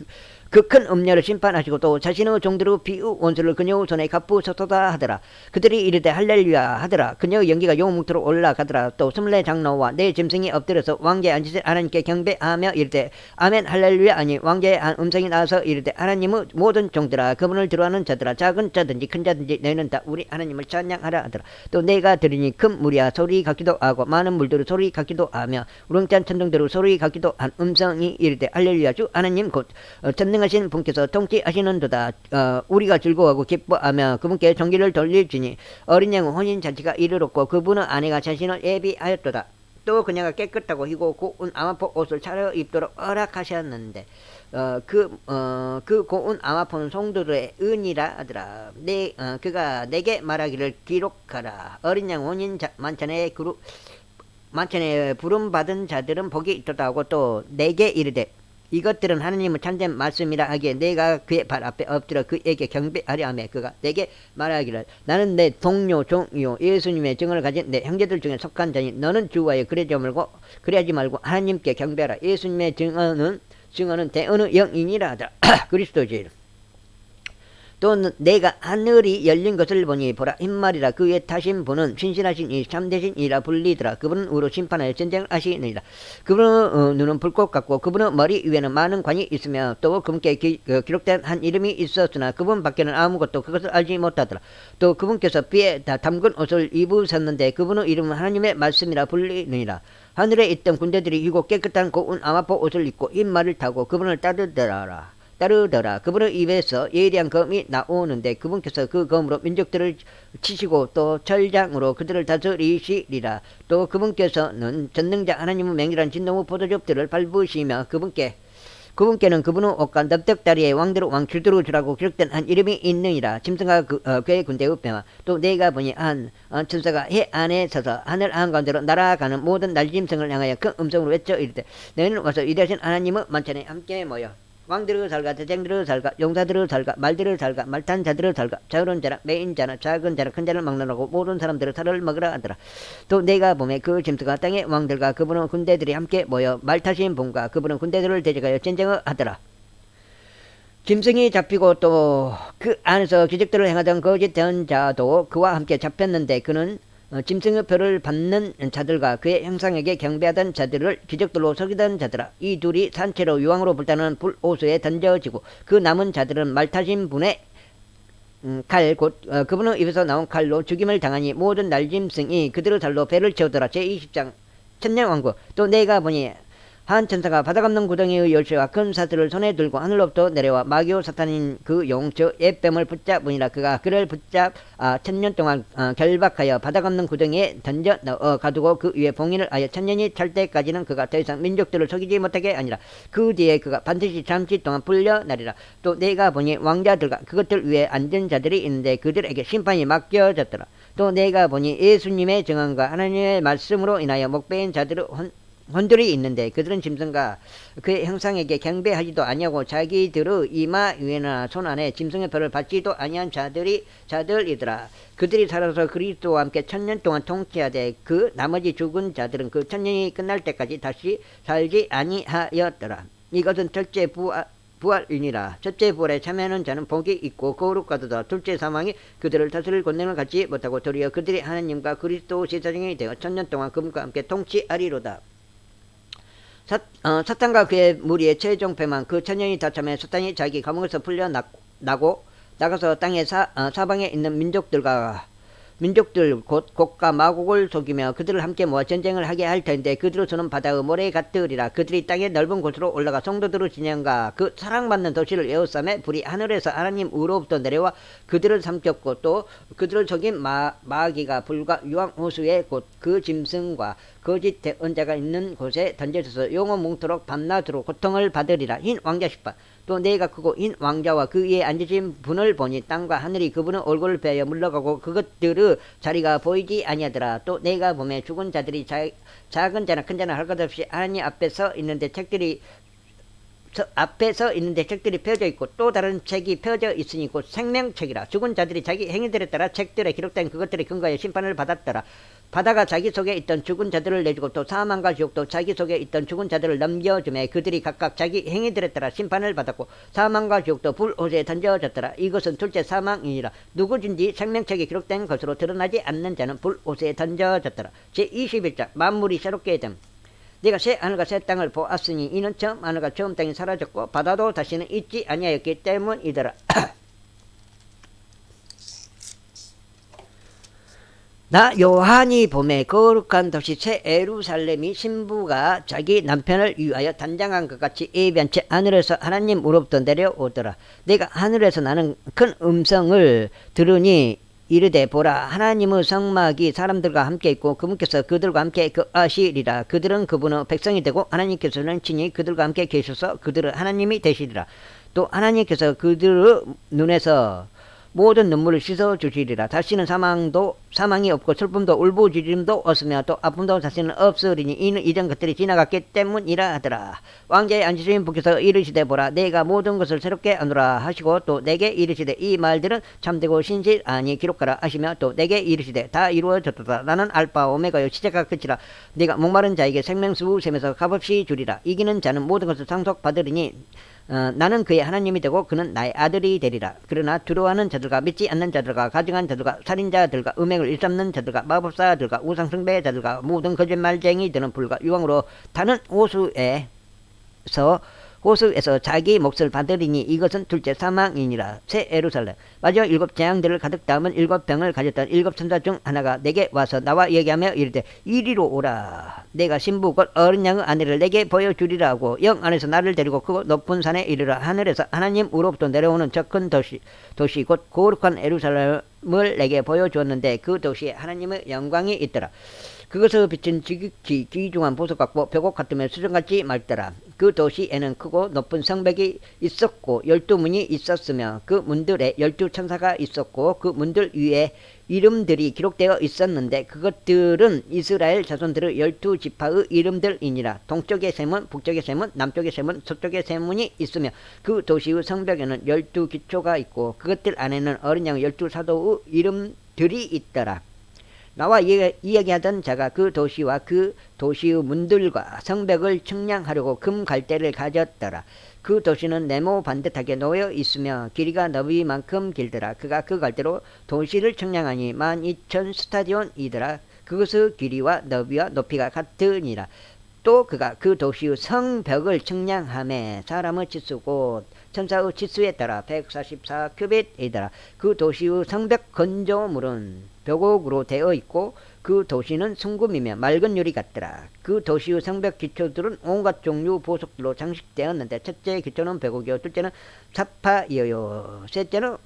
그 큰 음녀를 심판하시고 또 자신의 종들의 비우 원수를 그녀의 손에 갚으셨도다 하더라. 그들이 이르되 할렐루야 하더라. 그녀의 연기가 영웅토록 올라가더라. 또 24장로와 내 짐승이 엎드려서 왕좌에 앉으신 하나님께 경배하며 이르되 아멘 할렐루야 아니 왕좌에 한 음성이 나와서 이르되 하나님의 모든 종들아 그분을 들어하는 자들아 작은 자든지 큰 자든지 너희는 다 우리 하나님을 찬양하라 하더라. 또 내가 들으니 큰 무리야 소리 같기도 하고 많은 물들의 소리 같기도 하며 우렁찬 천둥들의 소리 같기도 한 음성이 이르되 할렐루야 주 하나님 곧 전능하신 분께서 통치하시는도다. 우리가 즐거워하고 기뻐하며 그분께 존귀를 돌릴지니 어린 양의 혼인잔치가 이르렀고 그분의 아내가 자신을 예비하였도다. 또 그녀가 깨끗하고 희고 고운 아마포 옷을 차려입도록 허락하셨는데 그 고운 아마포는 성도들의 은이라 하더라. 그가 내게 말하기를 기록하라. 어린 양 혼인 만찬에 부름받은 자들은 복이 있도다 하고 또 내게 이르되 이것들은 하나님의 참된 말씀이라 하기에 내가 그의 발 앞에 엎드려 그에게 경배하려 하며 그가 내게 말하기를 나는 내 동료 종이요 예수님의 증언을 가진 내 형제들 중에 속한 자니 너는 주와여 그래하지 말고 하나님께 경배하라. 예수님의 증언은 대언의 영이니라 하더라. 그리스도지. 또 내가 하늘이 열린 것을 보니 보라 흰말이라 그 위에 타신 분은 신실하신 이 참되신 이라 불리더라. 그분은 우로 심판하여 전쟁을 하시니라. 그분의 눈은 불꽃 같고 그분의 머리 위에는 많은 관이 있으며 또 그분께 기록된 한 이름이 있었으나 그분 밖에는 아무것도 그것을 알지 못하더라. 또 그분께서 피에 다 담근 옷을 입으셨는데 그분의 이름은 하나님의 말씀이라 불리니라. 하늘에 있던 군대들이 이고 깨끗한 고운 아마포 옷을 입고 흰말을 타고 그분을 따르더라. 그분의 입에서 예리한 검이 나오는데 그분께서 그 검으로 민족들을 치시고 또 철장으로 그들을 다스리시리라. 또 그분께서는 전능자 하나님의 맹렬한 진동의 포도즙들을 밟으시며 그분께는 그분의 옷과 넓적다리에 왕대로 왕 주도로 주라고 기록된 한 이름이 있느니라. 짐승과 그의 군대의 뼈와 또 내가 보니 한 천사가 해 안에 서서 하늘 한가운데로 날아가는 모든 날짐승을 향하여 큰 음성으로 외쳐 이르되 너희는 와서 위대하신 하나님의 만찬에 함께 모여 왕들의 살과 대장들의 살과 용사들의 살과 말들의 살과 말탄 자들의 살과 자유로운 자나 매인 자나 작은 자나 큰 자를 막론하고 모든 사람들의 살을 먹으라 하더라. 또 내가 보매 그 짐승과 땅의 왕들과 그분의 군대들이 함께 모여 말 타신 분과 그분의 군대들을 대적하여 전쟁을 하더라. 짐승이 잡히고 또 그 안에서 기적들을 행하던 거짓 대언자도 그와 함께 잡혔는데 그는 짐승의 표를 받는 자들과 그의 형상에게 경배하던 자들을 기적들로 속이던 자들아 이 둘이 산채로 유황으로 불타는 불호수에 던져지고 그 남은 자들은 말 타신 분의 칼 곧 그분의 입에서 나온 칼로 죽임을 당하니 모든 날짐승이 그들의 살로 배를 채우더라. 제20장 천년왕국. 또 내가 보니 한 천사가 바닥 없는 구덩이의 열쇠와 큰 사슬을 손에 들고 하늘로부터 내려와 마귀오 사탄인 그 용 저 옛뱀을 붙잡으니라. 그가 그를 붙잡 1000년 동안 결박하여 바닥 없는 구덩이에 던져 넣어 가두고 그 위에 봉인을 하여 1000년이 찰 때까지는 그가 더 이상 민족들을 속이지 못하게 하니라. 그 뒤에 그가 반드시 잠시 동안 풀려나리라. 또 내가 보니 왕자들과 그것들 위에 앉은 자들이 있는데 그들에게 심판이 맡겨졌더라. 또 내가 보니 예수님의 증언과 하나님의 말씀으로 인하여 목배인 자들의 혼들이 있는데 그들은 짐승과 그의 형상에게 경배하지도 아니하고 자기들의 이마 위나 손 안에 짐승의 표를 받지도 아니한 자들이더라. 그들이 살아서 그리스도와 함께 1000년 동안 통치하되 그 나머지 죽은 자들은 그 1000년이 끝날 때까지 다시 살지 아니하였더라. 이것은 첫째 부활이니라. 첫째 부활에 참여하는 자는 복이 있고 거룩하도다. 둘째 사망이 그들을 다스릴 권능을 갖지 못하고 도리어 그들이 하나님과 그리스도 제사장이 되어 1000년 동안 그분과 함께 통치하리로다. 사탄과 그의 무리의 최종 패만 그 1000년이 다 참에 사탄이 자기 감옥에서 풀려나고 나가서 땅의 사방에 있는 민족들 곧 곡과 마곡을 속이며 그들을 함께 모아 전쟁을 하게 할 텐데 그들의 손은 바다의 모래 같으리라. 그들이 땅의 넓은 곳으로 올라가 성도들의 진영과 그 사랑받는 도시를 에워싸매 불이 하늘에서 하나님 우로부터 내려와 그들을 삼켰고 또 그들을 속인 마귀가 불과 유황 호수에 곧 그 짐승과 거짓 대언자가 있는 곳에 던져져서 영원 뭉토록 밤낮으로 고통을 받으리라. 흰 왕자 10반. 또 내가 크고 흰 왕자와 그 위에 앉으신 분을 보니 땅과 하늘이 그분의 얼굴을 베어 물러가고 그것들의 자리가 보이지 아니하더라. 또 내가 보매 죽은 자들이 작은 자나 큰 자나 할 것 없이 하나님 앞에 서 있는데 책들이 펴져 있고 또 다른 책이 펴져 있으니 곧 생명책이라. 죽은 자들이 자기 행위들에 따라 책들에 기록된 그것들의 근거에 심판을 받았더라. 바다가 자기 속에 있던 죽은 자들을 내주고 또 사망과 지옥도 자기 속에 있던 죽은 자들을 넘겨주매 그들이 각각 자기 행위들에 따라 심판을 받았고 사망과 지옥도 불호수에 던져졌더라. 이것은 둘째 사망이니라. 누구든지 생명책에 기록된 것으로 드러나지 않는 자는 불호수에 던져졌더라. 제21장 만물이 새롭게 됨. 내가 새 하늘과 새 땅을 보았으니 이는 처음 하늘과 처음 땅이 사라졌고 바다도 다시는 있지 아니하였기 때문이더라. 나 요한이 봄에 거룩한 도시 새 예루살렘이 신부가 자기 남편을 위하여 단장한 것 같이 예비한 채 하늘에서 하나님으로부터 내려오더라. 내가 하늘에서 나는 큰 음성을 들으니 이르되 보라 하나님의 성막이 사람들과 함께 있고 그분께서 그들과 함께 거하시리라. 그들은 그분의 백성이 되고 하나님께서는 친히 그들과 함께 계셔서 그들은 하나님이 되시리라. 또 하나님께서 그들의 눈에서 모든 눈물을 씻어 주시리라. 다시는 사망이 없고 슬픔도 울부짖음도 없으며 또 아픔도 다시는 없으리니 이는 이전 것들이 지나갔기 때문이라 하더라. 왕자의 앉으신 분께서 이르시되 보라 내가 모든 것을 새롭게 하노라 하시고 또 내게 이르시되 이 말들은 참되고 신실하니 기록하라 하시며 또 내게 이르시되 다 이루어졌도다. 나는 알파 오메가요 시작과 끝이라. 내가 목마른 자에게 생명수 샘에서 값없이 주리라. 이기는 자는 모든 것을 상속받으리니 나는 그의 하나님이 되고 그는 나의 아들이 되리라. 그러나 두려워하는 자들과 믿지 않는 자들과 가증한 자들과 살인자들과 음행을 일삼는 자들과 마법사들과 우상숭배자들과 모든 거짓말쟁이들은 불과 유황으로 타는 호수에서 자기 몫을 받으리니 이것은 둘째 사망이니라. 새 예루살렘 마지막 7 재앙들을 가득 담은 7 병을 가졌던 7 천사 중 하나가 내게 와서 나와 얘기하며 이르되 이리로 오라. 내가 신부 곧 어린 양의 아내를 내게 보여주리라 하고 영 안에서 나를 데리고 그 높은 산에 이르러 하늘에서 하나님으로부터 내려오는 저 큰 도시 곧 거룩한 예루살렘을 내게 보여주었는데 그 도시에 하나님의 영광이 있더라. 그것의 빛은 지극히 귀중한 보석 같고 벽옥 같으며 수정같이 맑더라. 그 도시에는 크고 높은 성벽이 있었고 12문이 있었으며 그 문들에 12천사가 있었고 그 문들 위에 이름들이 기록되어 있었는데 그것들은 이스라엘 자손들의 12지파의 이름들이니라. 동쪽의 세문, 북쪽의 세문, 남쪽의 세문, 서쪽의 세문이 있으며 그 도시의 성벽에는 12기초가 있고 그것들 안에는 어린 양의 12사도의 이름들이 있더라. 나와 이야기하던 자가 그 도시와 그 도시의 문들과 성벽을 측량하려고 금 갈대를 가졌더라. 그 도시는 네모 반듯하게 놓여 있으며 길이가 너비만큼 길더라. 그가 그 갈대로 도시를 측량하니 12,000 스타디온이더라. 그것의 길이와 너비와 높이가 같으니라. 또 그가 그 도시의 성벽을 측량하매 사람의 치수 곧 천사의 치수에 따라 144 큐빗이더라. 그 도시의 성벽 건조물은 벽옥으로 되어 있고 그 도시는 순금이며 맑은 유리 같더라. 그 도시의 성벽 기초들은 온갖 종류 보석들로 장식되었는데 첫째 기초는 백옥이요, 둘째는 사파이어요, 셋째는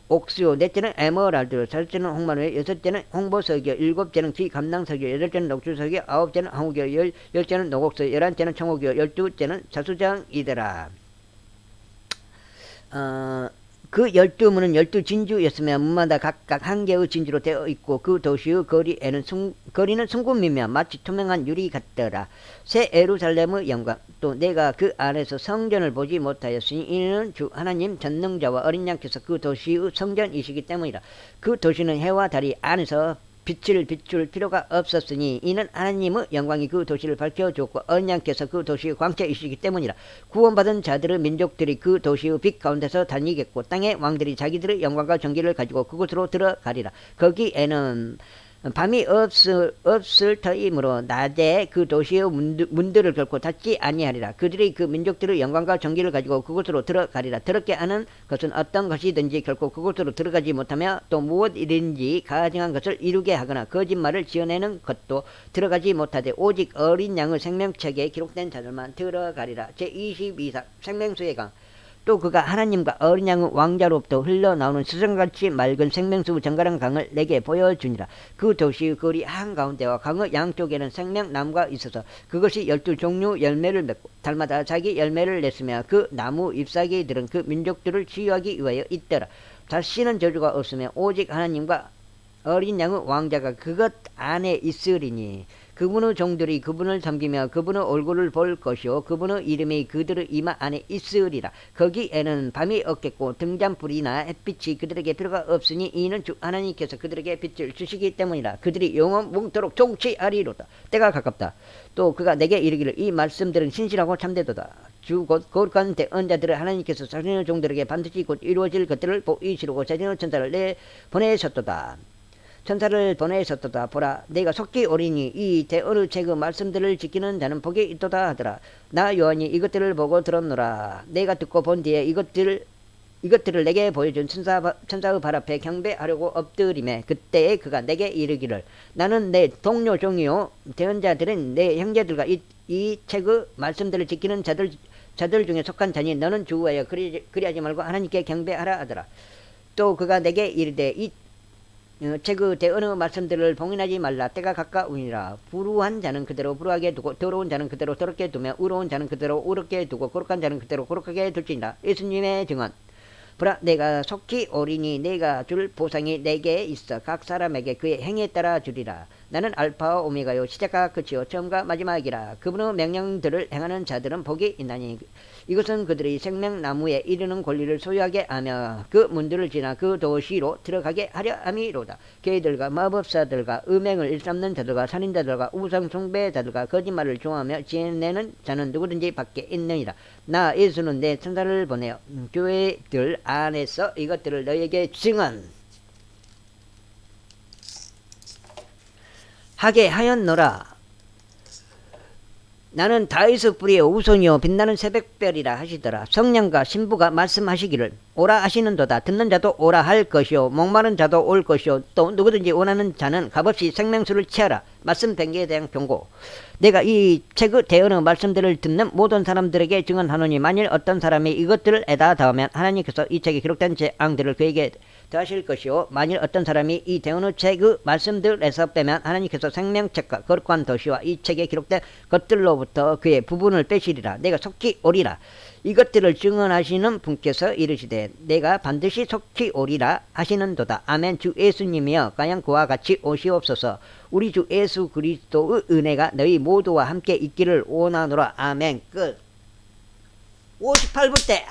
옥수요, 넷째는 에메랄드, 셋째는 홍마루요, 여섯째는 홍보석이요, 일곱째는 귀감낭석이요, 여덟째는 녹주석이요, 아홉째는 황옥이요, 열째는 노곡석, 열한째는 청옥이요, 열두째는 자수장이더라. 그 12문은 12진주였으며 문마다 각각 한 개의 진주로 되어 있고 그 도시의 거리는 순금이며 마치 투명한 유리 같더라. 새 예루살렘의 영광, 또 내가 그 안에서 성전을 보지 못하였으니 이는 주 하나님 전능자와 어린 양께서 그 도시의 성전이시기 때문이라. 그 도시는 해와 달이 안에서 빛을 비출 필요가 없었으니 이는 하나님의 영광이 그 도시를 밝혀주었고 어린 양께서 그 도시의 광채이시기 때문이라. 구원받은 자들의 민족들이 그 도시의 빛 가운데서 다니겠고 땅의 왕들이 자기들의 영광과 정기를 가지고 그곳으로 들어가리라. 거기에는 밤이 없을 터이므로 낮에 그 도시의 문들을 결코 닫지 아니하리라. 그들이 그 민족들의 영광과 정기를 가지고 그곳으로 들어가리라. 더럽게 하는 것은 어떤 것이든지 결코 그곳으로 들어가지 못하며 또 무엇이든지 가증한 것을 이루게 하거나 거짓말을 지어내는 것도 들어가지 못하되 오직 어린 양의 생명책에 기록된 자들만 들어가리라. 제22사 생명수의 강. 또 그가 하나님과 어린 양의 왕자로부터 흘러나오는 스승같이 맑은 생명수 정갈한 강을 내게 보여주니라. 그 도시의 거리 한가운데와 강의 양쪽에는 생명나무가 있어서 그것이 12종류 열매를 맺고 달마다 자기 열매를 냈으며 그 나무 잎사귀들은 그 민족들을 치유하기 위하여 있더라. 다시는 저주가 없으며 오직 하나님과 어린 양의 왕자가 그것 안에 있으리니 그분의 종들이 그분을 섬기며 그분의 얼굴을 볼 것이요 그분의 이름이 그들의 이마 안에 있으리라. 거기에는 밤이 없겠고 등잔불이나 햇빛이 그들에게 필요가 없으니 이는 주 하나님께서 그들에게 빛을 주시기 때문이라. 그들이 영원 뭉토록 통치하리로다. 때가 가깝다. 또 그가 내게 이르기를 이 말씀들은 신실하고 참되도다. 주 곧 거룩한 대언자들을 하나님께서 자신의 종들에게 반드시 곧 이루어질 것들을 보이시려고 자신의 천사를 내보내셨도다. 천사를 보내셨도다. 보라, 내가 속기 오리니 이 대언의 책의 말씀들을 지키는 자는 복이 있도다 하더라. 나 요한이 이것들을 보고 들었노라. 내가 듣고 본 뒤에 이것들을 내게 보여준 천사의 발 앞에 경배하려고 엎드리매 그때에 그가 내게 이르기를 나는 내 동료 종이요 대언자들은 내 형제들과 이 책의 말씀들을 지키는 자들 중에 속한 자니 너는 주의하여 그리하지 말고 하나님께 경배하라 하더라. 또 그가 내게 이르되 이 책의 대언의 말씀들을 봉인하지 말라. 때가 가까우니라. 불우한 자는 그대로 불우하게 두고 더러운 자는 그대로 더럽게 두며 의로운 자는 그대로 의롭게 두고 거룩한 자는 그대로 거룩하게 둘지니라. 예수님의 증언. 보라, 내가 속히 오리니 내가 줄 보상이 내게 있어 각 사람에게 그의 행위에 따라 주리라. 나는 알파와 오메가요 시작과 끝이요 처음과 마지막이라. 그분의 명령들을 행하는 자들은 복이 있나니 이것은 그들이 생명나무에 이르는 권리를 소유하게 하며 그 문들을 지나 그 도시로 들어가게 하려 함이로다. 걔들과 마법사들과 음행을 일삼는 자들과 살인자들과 우상숭배자들과 거짓말을 좋아하며 지내는 자는 누구든지 밖에 있느니라. 나 예수는 내 천사를 보내어 교회들 안에서 이것들을 너에게 증언하게 하였노라. 나는 다윗의 뿌리의 우선이요 빛나는 새벽별이라 하시더라. 성령과 신부가 말씀하시기를 오라 하시는도다. 듣는 자도 오라 할 것이요 목마른 자도 올 것이요 또 누구든지 원하는 자는 값없이 생명수를 취하라. 말씀 뱅개에 대한 경고. 내가 이 책의 대언의 말씀들을 듣는 모든 사람들에게 증언하노니 만일 어떤 사람이 이것들을 에다 더하면 하나님께서 이 책에 기록된 재앙들을 그에게 더하실 것이요 만일 어떤 사람이 이 대언의 책의 말씀들에서 빼면 하나님께서 생명책과 거룩한 도시와 이 책에 기록된 것들로부터 그의 부분을 빼시리라. 내가 속히 오리라. 이것들을 증언하시는 분께서 이르시되 내가 반드시 속히 오리라 하시는도다. 아멘. 주 예수님이여 가양 그와 같이 오시옵소서. 우리 주 예수 그리스도의 은혜가 너희 모두와 함께 있기를 원하노라. 아멘. 끝. 58분 때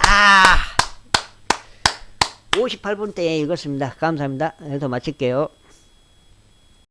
58분 때에 읽었습니다. 감사합니다. 여기서 마칠게요.